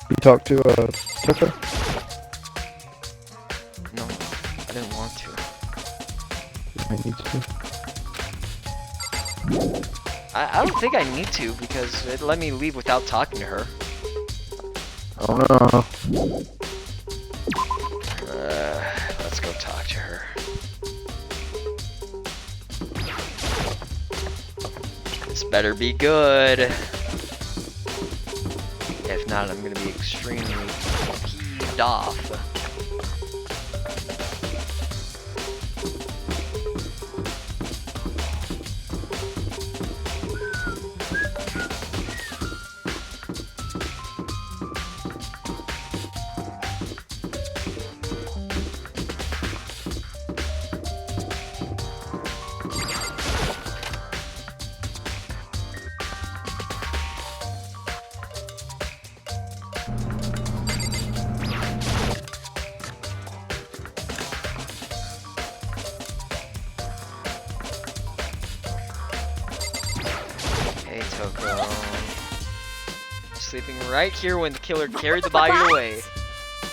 You talked to Tucker? No, I didn't want to. You might need to. I don't think I need to because it let me leave without talking to her. Oh no. Let's go talk to her. This better be good. If not, I'm gonna be extremely peeved off. Hey, Toko. Sleeping right here when the killer carried the body away.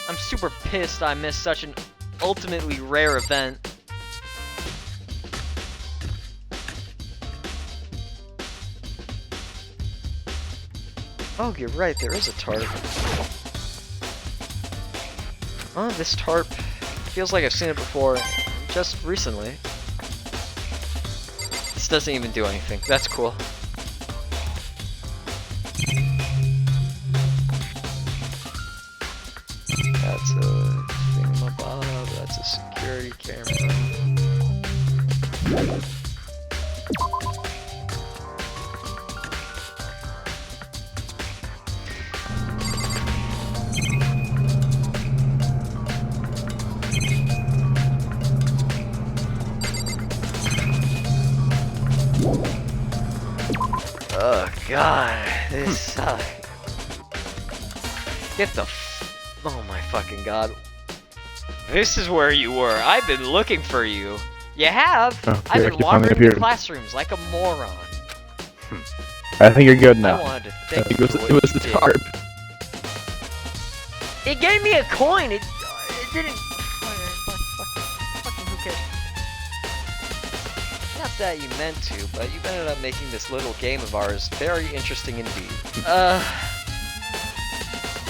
I'm super pissed I missed such an ultimately rare event. Oh, you're right, there is a tarp. Oh, this tarp feels like I've seen it before, just recently. This doesn't even do anything. That's cool. That's a thingamabob, that's a security camera. Oh god, this sucks. Get the oh my fucking god. This is where you were. I've been looking for you. You have? Oh, I've here, been you finally wandering the appeared. classrooms like a moron. I think you're good I now. wanted to I thank think you it was, for what it was you the did. tarp. It gave me a coin. It didn't. Fucking who cares? Not that you meant to, but you ended up making this little game of ours very interesting indeed.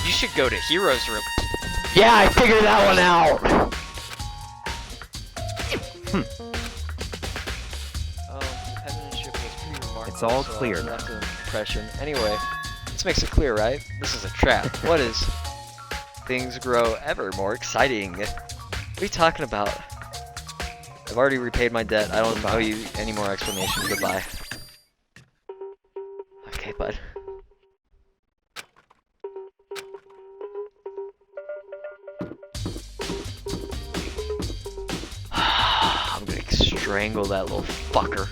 You should go to Hero's room. Yeah, I figured that one out. Oh, the penmanship was pretty remarkable. It's all so clear I left an impression. Anyway, This makes it clear, right? This is a trap. What is? Things grow ever more exciting. What are you talking about? I've already repaid my debt. I don't owe you any more explanation. Goodbye. Okay, bud. I'm gonna strangle that little fucker.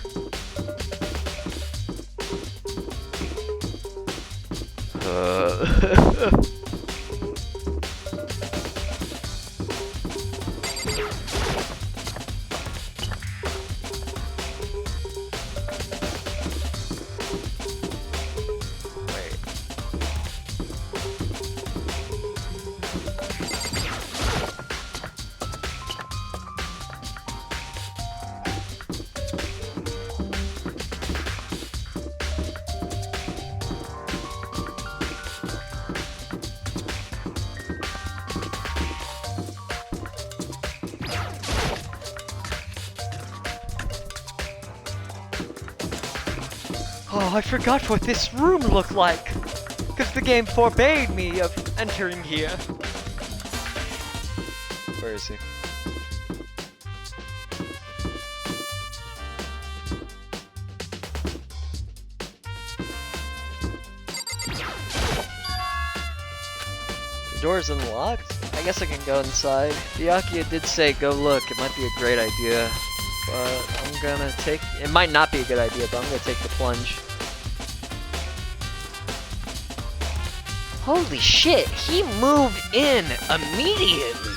Oh, I forgot what this room looked like, because the game forbade me of entering here. Where is he? The door's unlocked? I guess I can go inside. Byakuya did say go look, it might be a great idea. But I'm gonna take... It might not be a good idea, but I'm gonna take the plunge. Holy shit, he moved in immediately!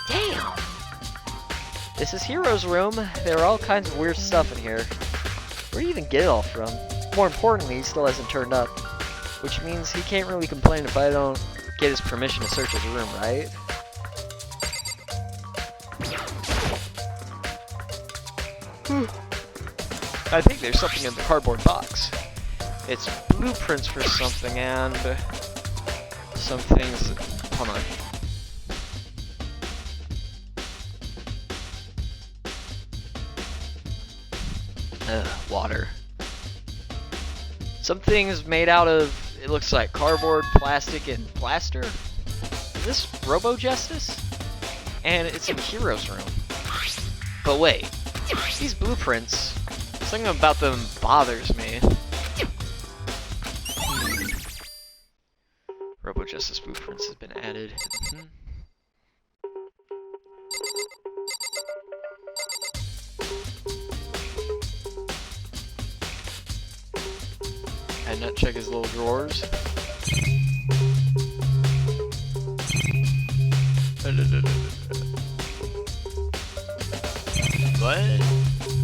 Damn! This is Hero's room. There are all kinds of weird stuff in here. Where do you even get it all from? More importantly, he still hasn't turned up. Which means he can't really complain if I don't get his permission to search his room, right? I think there's something in the cardboard box. It's blueprints for something and some things. Hold on. Water. Some things made out of, it looks like cardboard, plastic, and plaster. Is this Robo Justice? And it's in Hero's room. But wait. These blueprints, something about them bothers me. Robo Justice blueprints has been added. And not check his little drawers. What?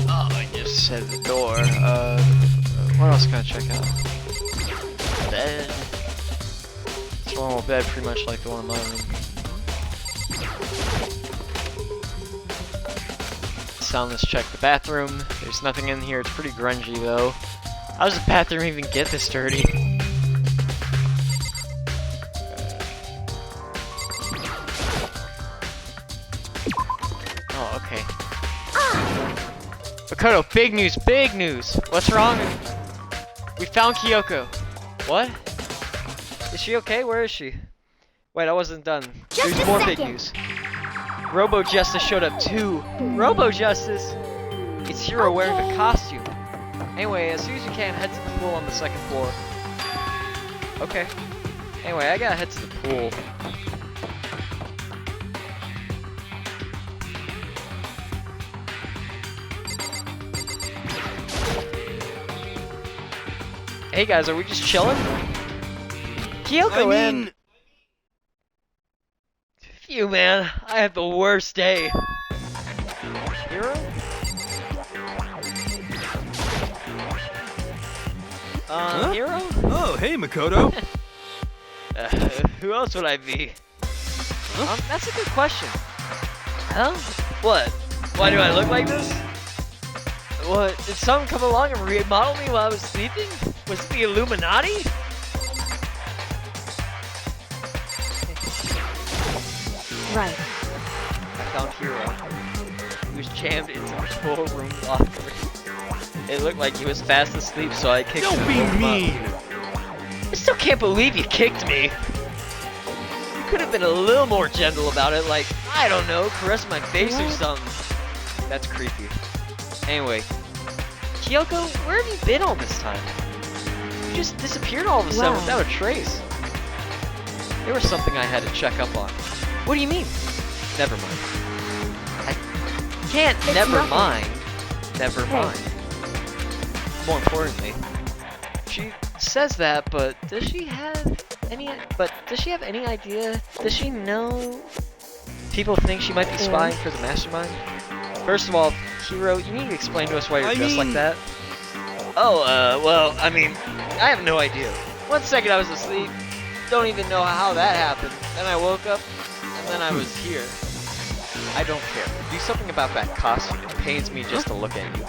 Oh, I just said the door. What else can I check out? Bed. It's one more bed, pretty much like the one in my room. Let's check the bathroom. There's nothing in here. It's pretty grungy though. How does the bathroom even get this dirty? Oh, okay. Makoto, big news, big news! What's wrong? We found Kyoko. What? Is she okay? Where is she? Wait, I wasn't done. There's more big news. Robo Justice showed up too. Robo Justice? It's Hero wearing the costume. Anyway, as soon as you can, head to the pool on the second floor. Okay. Anyway, I gotta head to the pool. Hey guys, are we just chilling? Kyoko in. Phew, man, I had the worst day. Hero? Huh? Hero? Oh, hey, Makoto. Who else would I be? That's a good question. Huh? What? Why do I look like this? What? Did someone come along and remodel me while I was sleeping? Was it the Illuminati? Right. I found Hero. He was jammed into the full room locker. It looked like he was fast asleep, so I kicked him. Don't be mean. can't believe you kicked me. You could have been a little more gentle about it, like, I don't know, caress my face or something. That's creepy. Anyway, Kyoko, where have you been all this time? You just disappeared all of a sudden without a trace. There was something I had to check up on. What do you mean? Never mind. I can't never mind. Never mind. More importantly, she says that, but does she have any idea? Does she know people think she might be spying for the mastermind? First of all, Hiro, you need to explain to us why you're dressed like that. Oh, well, I mean, I have no idea. 1 second I was asleep, don't even know how that happened. Then I woke up, and then I was here. I don't care. Do something about that costume. It pains me just to look at you.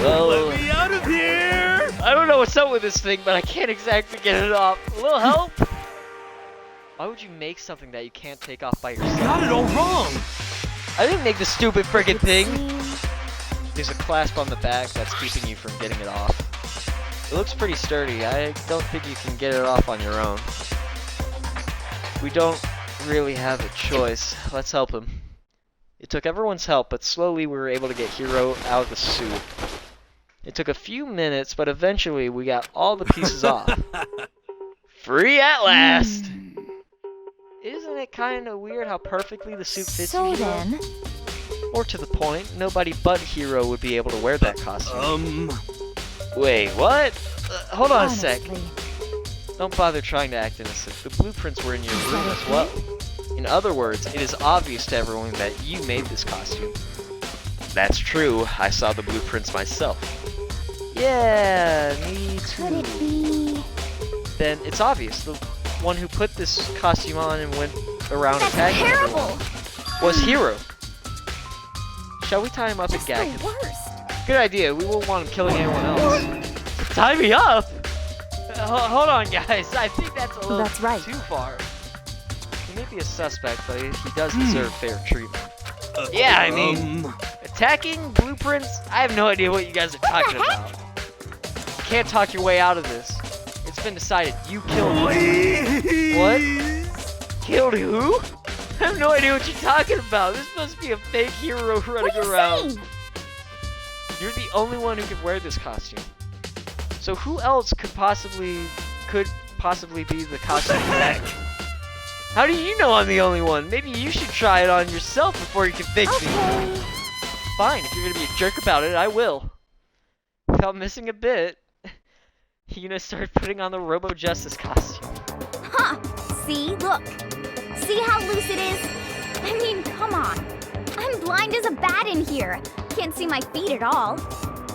Well, let me out of here! I don't know what's up with this thing, but I can't exactly get it off. A little help? Why would you make something that you can't take off by yourself? You got it all wrong! I didn't make the stupid friggin' thing! There's a clasp on the back that's keeping you from getting it off. It looks pretty sturdy. I don't think you can get it off on your own. We don't really have a choice. Let's help him. It took everyone's help, but slowly we were able to get Hiro out of the suit. It took a few minutes, but eventually we got all the pieces off. Free at last! Isn't it kind of weird how perfectly the suit fits you, Hiro? More to the point, nobody but Hiro would be able to wear that costume. Wait, what? Hold on a sec. Don't bother trying to act innocent. The blueprints were in your room as well. In other words, it is obvious to everyone that you made this costume. That's true. I saw the blueprints myself. Yeah, me too. Could it be? Then it's obvious. The one who put this costume on and went around attacking everyone was Hiro. Shall we tie him up and gag him? Good idea. We won't want him killing anyone else. Tie me up? Hold on, guys. I think that's a little too far. He may be a suspect, but he does deserve fair treatment. Yeah, I mean, attacking blueprints? I have no idea what you guys are talking about. You can't talk your way out of this. It's been decided. You killed him. What? Killed who? I have no idea what you're talking about. This must be a fake hero running around. You're the only one who could wear this costume. So who else could possibly be the costume back? How do you know I'm the only one? Maybe you should try it on yourself before you can fix me. Fine, if you're gonna be a jerk about it, I will. Without missing a bit, you're gonna start putting on the Robo Justice costume. Huh! See? Look! See how loose it is? I mean, come on. I'm blind as a bat in here. Can't see my feet at all.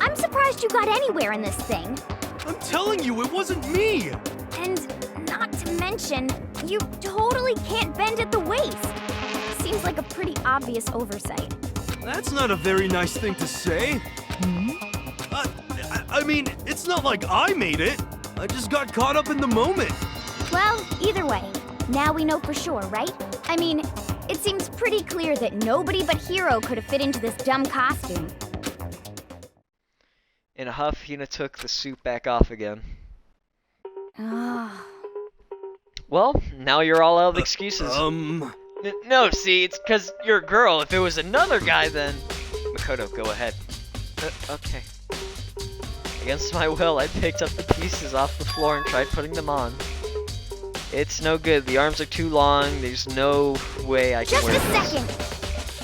I'm surprised you got anywhere in this thing. I'm telling you, it wasn't me! And not to mention, you totally can't bend at the waist. Seems like a pretty obvious oversight. That's not a very nice thing to say. I mean, it's not like I made it. I just got caught up in the moment. Well, either way, now we know for sure, right? I mean, it seems pretty clear that nobody but Hiro could have fit into this dumb costume. In a huff, Hina took the suit back off again. Well, now you're all out of excuses. No, see, it's because you're a girl. If it was another guy, then... Makoto, go ahead. Okay. Against my will, I picked up the pieces off the floor and tried putting them on. It's no good. The arms are too long. There's no way I can wear them. Just a second!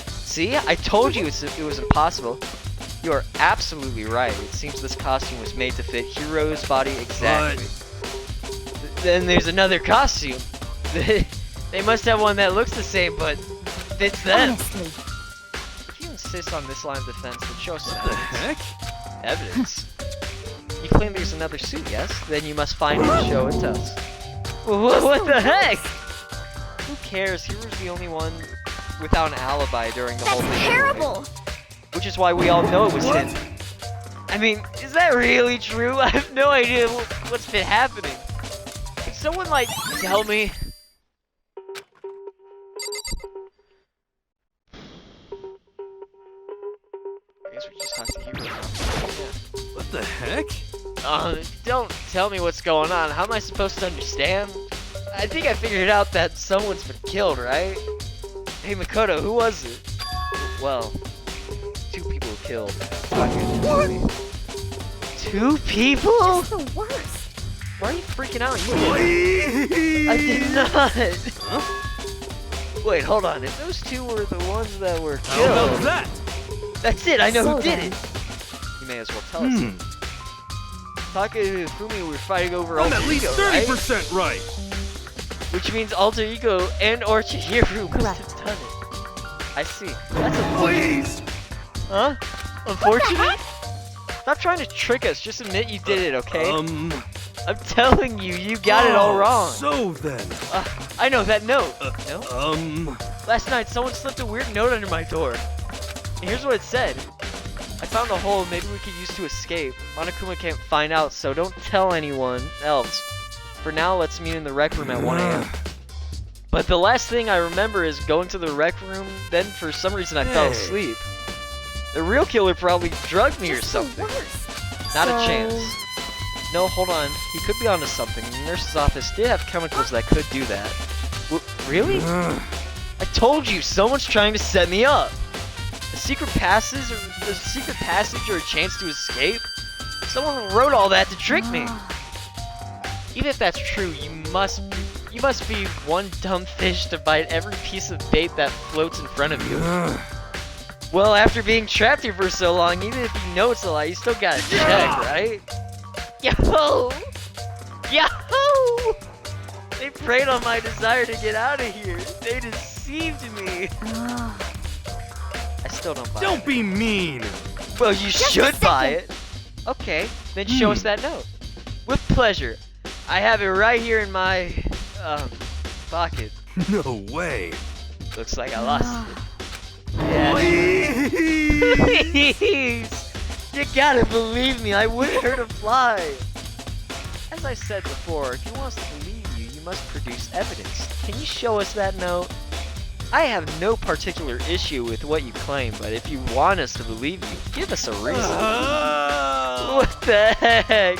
See? I told you it was impossible. You are absolutely right. It seems this costume was made to fit Hiro's body exactly. Then there's another costume. They must have one that looks the same, but fits them. Honestly. If you insist on this line of defense, then show us some What the heck? evidence. You claim there's another suit, yes? Then you must find it and show it to us. What the heck? Who cares? Hiro's the only one without an alibi during the whole thing. That's terrible! Which is why we all know it was him. I mean, is that really true? I have no idea what's been happening. Can someone, like, tell me? I guess we just talked to Hiro. Yeah. What the heck? Don't tell me what's going on. How am I supposed to understand? I think I figured out that someone's been killed, right? Hey, Makoto, who was it? Well, 2 people were killed. What? 2 people? Just the worst. Why are you freaking out? You did. I did not. Wait, hold on. If those 2 were the ones that were killed, How about that? that's it. I know So who did then. it. You may as well tell us. Taka and Fumi were fighting over I'm Alter at least Ego, right? 30% right. Which means Alter Ego and or Chihiro must Correct. have done it. I see. That's unfortunate. Please. Huh? Unfortunate? Stop trying to trick us. Just admit you did it, okay? Um. I'm telling you, you got it all wrong. So then. I know that note. No? Last night, someone slipped a weird note under my door. And here's what it said. I found a hole maybe we could use to escape. Monokuma can't find out, so don't tell anyone else. For now, let's meet in the rec room at 1 a.m. But the last thing I remember is going to the rec room, then for some reason I fell Hey. asleep. The real killer probably drugged me or Just the something. worst. Not So- a chance. No, hold on. He could be onto something. The nurse's office did have chemicals that could do that. Really? I told you, someone's trying to set me up. A secret passage or a chance to escape? Someone wrote all that to trick me. Even if that's true, you must be one dumb fish to bite every piece of bait that floats in front of you. Well, after being trapped here for so long, even if you know it's a lie, you still gotta check, right? Yo! Yo! They preyed on my desire to get out of here. They deceived me. I still don't buy it. Don't be mean. Well, you Just a should buy second. it. Okay, then show us that note. With pleasure. I have it right here in my, pocket. No way. Looks like I lost it. Yeah. Please! You gotta believe me, I wouldn't hurt a fly. As I said before, if you want us to believe you, you must produce evidence. Can you show us that note? I have no particular issue with what you claim, but if you want us to believe you, give us a reason. What the heck?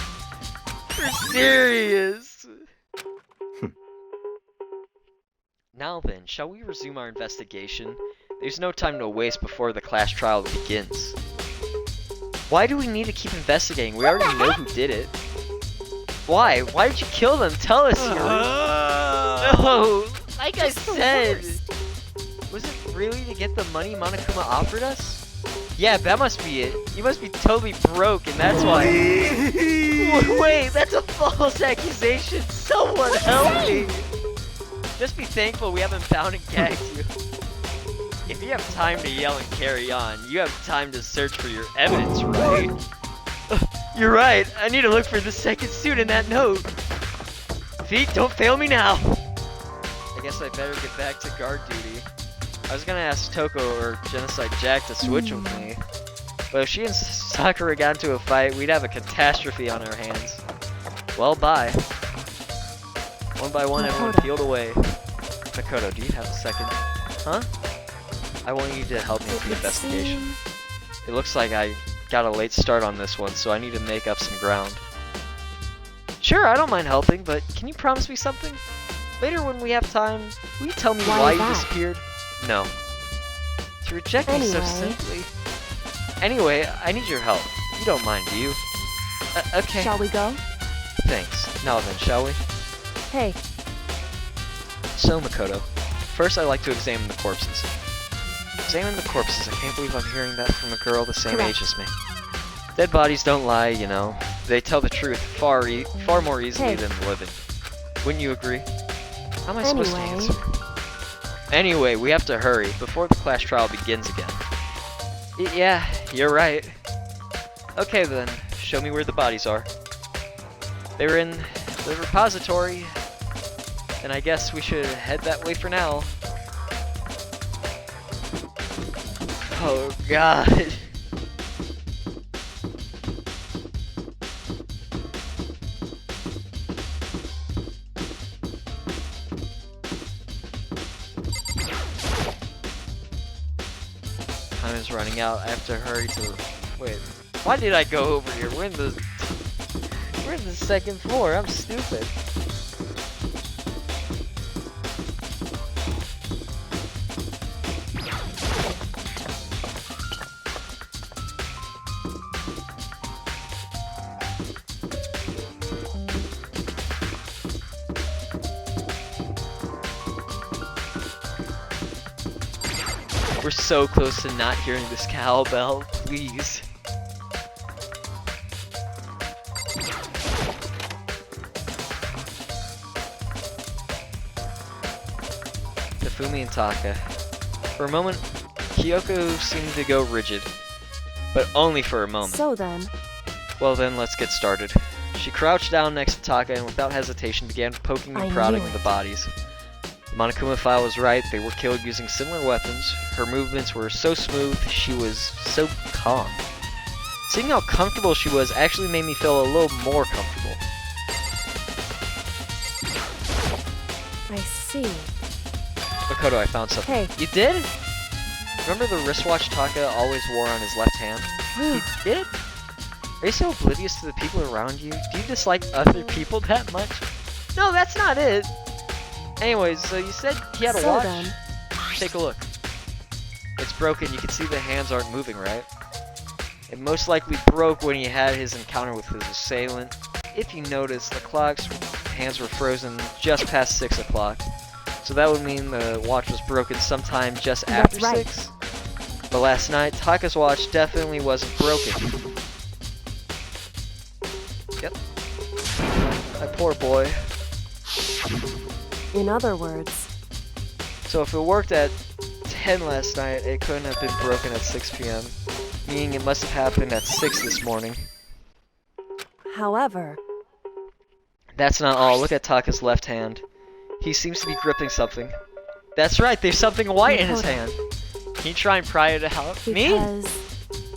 You're serious. Now then, shall we resume our investigation? There's no time to waste before the class trial begins. Why do we need to keep investigating? We already know who did it. Why? Why did you kill them? Tell us, Yuri. No! Like I Just the said! worst. Was it really to get the money Monokuma offered us? Yeah, that must be it. You must be totally broke, and that's why. Wait, that's a false accusation. Someone help me. Just be thankful we haven't bound and gagged you. If you have time to yell and carry on, you have time to search for your evidence, right? You're right. I need to look for the second suit in that note. Feet, don't fail me now. I guess I better get back to guard duty. I was gonna ask Toko or Genocide Jack to switch with me, but if she and Sakura got into a fight, we'd have a catastrophe on our hands. Well, bye. One by one, everyone peeled away. Makoto, do you have a second? Huh? I want you to help me with the investigation. It looks like I got a late start on this one, so I need to make up some ground. Sure, I don't mind helping, but can you promise me something? Later when we have time, will you tell me why you disappeared? No. To reject me so simply. Anyway, I need your help. You don't mind, do you? Okay. Shall we go? Thanks. Now then, shall we? Hey. So, Makoto, first I'd like to examine the corpses. Examine the corpses. I can't believe I'm hearing that from a girl the same age as me. Dead bodies don't lie, you know. They tell the truth far more easily than the living. Wouldn't you agree? How am I supposed to answer? Anyway, we have to hurry before the class trial begins again. Yeah, you're right. Okay then, show me where the bodies are. They were in the repository, and I guess we should head that way for now. Oh god. Time is running out. I have to hurry to... Wait, why did I go over here? We're in the... We're in the second floor. I'm stupid. We're so close to not hearing this cowbell, please. Hifumi and Taka. For a moment, Kyoko seemed to go rigid. But only for a moment. So then... Well then, let's get started. She crouched down next to Taka and without hesitation began poking and prodding the bodies. The Monokuma file was right, they were killed using similar weapons. Her movements were so smooth, she was so calm. Seeing how comfortable she was actually made me feel a little more comfortable. I see. Makoto, I found something. Hey. You did? Remember the wristwatch Taka always wore on his left hand? He did? Are you so oblivious to the people around you? Do you dislike other people that much? No, that's not it! Anyways, so you said he had a watch? Then. Take a look. It's broken, you can see the hands aren't moving, right? It most likely broke when he had his encounter with his assailant. If you notice, the clock's hands were frozen just past 6 o'clock. So that would mean the watch was broken sometime just after 6. But last night, Taka's watch definitely wasn't broken. Yep. My poor boy. In other words... So if it worked at 10 last night, it couldn't have been broken at 6 p.m. Meaning it must have happened at 6 this morning. However... That's not all. Look at Taka's left hand. He seems to be gripping something. That's right, there's something white in his hand. Can you try and pry it out? Me?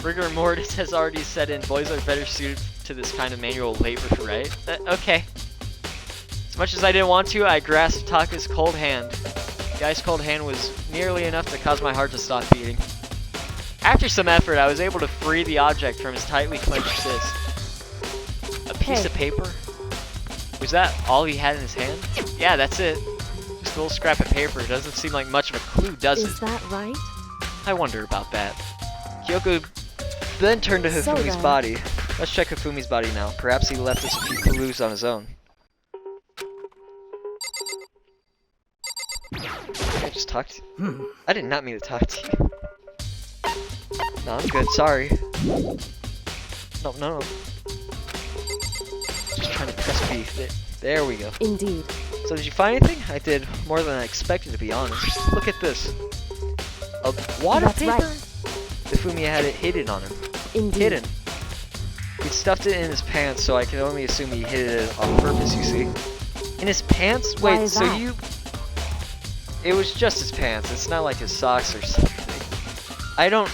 Rigor mortis has already set in. Boys are better suited to this kind of manual labor, right? Okay. As much as I didn't want to, I grasped Taka's cold hand. The ice cold hand was nearly enough to cause my heart to stop beating. After some effort, I was able to free the object from his tightly clenched fist. A piece of paper? Was that all he had in his hand? Yeah, that's it. Just a little scrap of paper. Doesn't seem like much of a clue, does it? Is that right? I wonder about that. Kyoko then turned to Hifumi's body. Let's check Hifumi's body now. Perhaps he left us a few clues on his own. I just talked to you. I did not mean to talk to you. No, I'm good. Sorry. No. Just trying to press B. There we go. Indeed. So did you find anything? I did more than I expected, to be honest. Look at this. A water paper? Right. Hifumi had it hidden on him. Indeed. Hidden. He stuffed it in his pants, so I can only assume he hid it on purpose, you see. In his pants? Why Wait, is so that? you... It was just his pants. It's not like his socks or something. I don't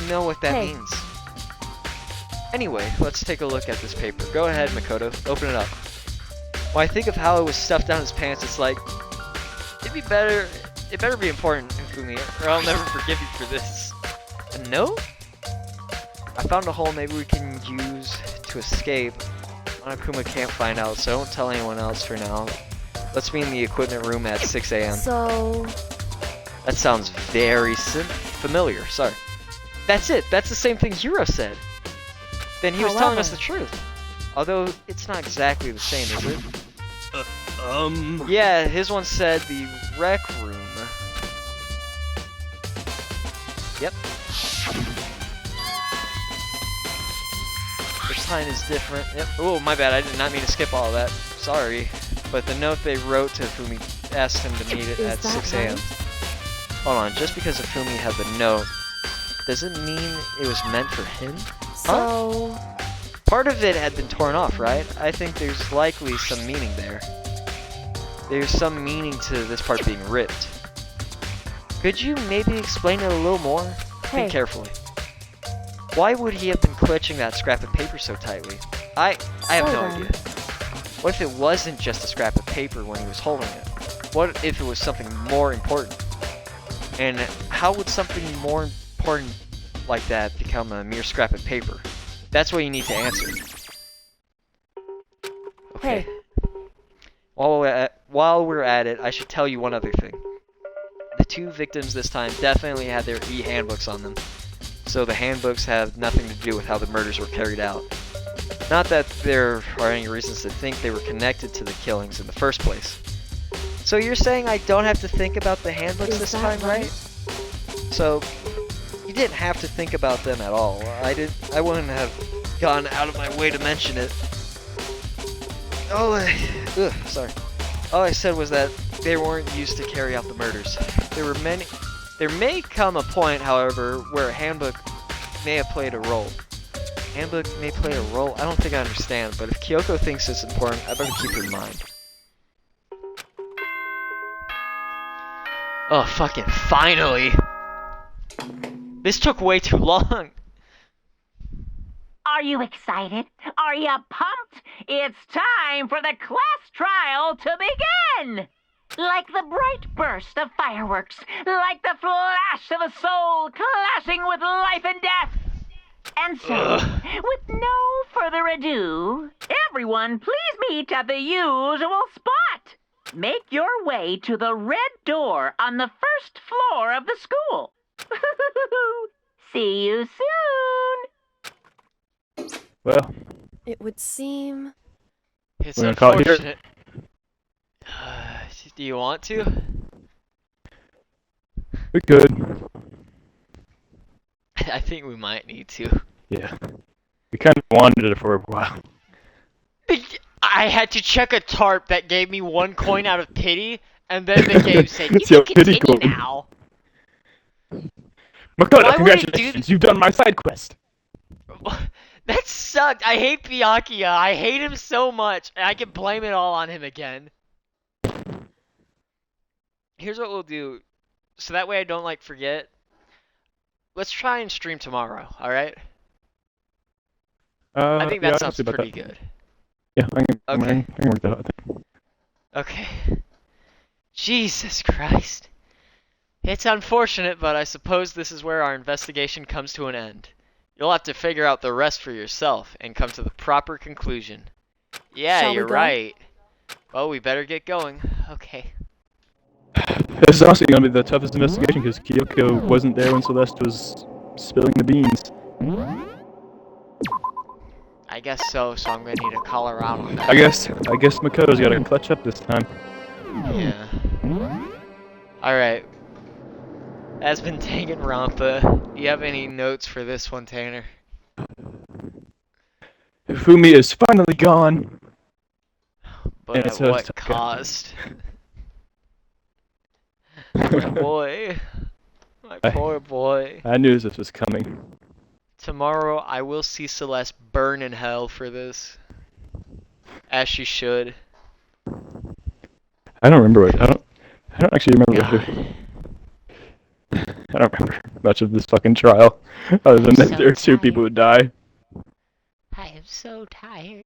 know what that means. Anyway, let's take a look at this paper. Go ahead, Makoto. Open it up. When I think of how it was stuffed down his pants, it's like... It better be important, Hifumi, or I'll never forgive you for this. A note? I found a hole maybe we can use to escape. Monokuma can't find out, so don't tell anyone else for now. Let's be in the equipment room at 6 a.m. So... That sounds very familiar, sorry. That's it, that's the same thing Hiro said. Then he was telling us the truth. Although, it's not exactly the same, is it? Yeah, his one said the rec room. Yep. The sign is different. Yep. Oh, my bad, I did not mean to skip all of that. Sorry. But the note they wrote to Hifumi asked him to meet it at 6 a.m. Right? Hold on, just because Hifumi had the note, does it mean it was meant for him? So... Huh? Part of it had been torn off, right? I think there's likely some meaning there. There's some meaning to this part being ripped. Could you maybe explain it a little more? Think carefully. Why would he have been clutching that scrap of paper so tightly? I have no idea. What if it wasn't just a scrap of paper when he was holding it? What if it was something more important? And how would something more important like that become a mere scrap of paper? That's what you need to answer. Okay. Hey. While we're at it, I should tell you one other thing. The two victims this time definitely had their e-handbooks on them, so the handbooks have nothing to do with how the murders were carried out. Not that there are any reasons to think they were connected to the killings in the first place. So you're saying I don't have to think about the handbooks Is this that time, right? So you didn't have to think about them at all. I wouldn't have gone out of my way to mention it. All I said was that they weren't used to carry out the murders. There may come a point, however, where a handbook may have played a role. Handbook may play a role? I don't think I understand, but if Kyoko thinks it's important, I better keep it in mind. Oh, fucking finally! This took way too long! Are you excited? Are you pumped? It's time for the class trial to begin! Like the bright burst of fireworks, like the flash of a soul clashing with life and death. And so, with no further ado, everyone please meet at the usual spot. Make your way to the red door on the first floor of the school. See you soon. Well, It would seem. It's We're gonna call it here? unfortunate. Do you want to? we could. I think we might need to. Yeah. We kind of wanted it for a while. I had to check a tarp that gave me 1 coin out of pity, and then the game said, you It's your can pity continue coin. now. Makoto, Why would it do congratulations! You've done my side quest! That sucked. I hate Byakuya. I hate him so much, and I can blame it all on him again. Here's what we'll do, so that way I don't, like, forget. Let's try and stream tomorrow, alright? I think that yeah, sounds pretty good. Yeah, I can Okay. work that out. I think. Okay. Jesus Christ. It's unfortunate, but I suppose this is where our investigation comes to an end. You'll have to figure out the rest for yourself and come to the proper conclusion. Yeah, Shall we you're go? right. Well, we better get going. Okay. This is honestly gonna be the toughest investigation because Kyoko wasn't there when Celeste was spilling the beans. I guess so, so I'm gonna need to call her out on that. I guess Makoto's gotta clutch up this time. Yeah. Alright. That's been Danganronpa. Do you have any notes for this one, Tanner? Fumi is finally gone. But Yeah, at so what it's okay. cost? My boy. My poor boy. I knew this was coming. Tomorrow I will see Celeste burn in hell for this. As she should. I don't remember what. I don't actually remember. God. I don't remember much of this fucking trial, other than that So there are 2 people who die. I am so tired.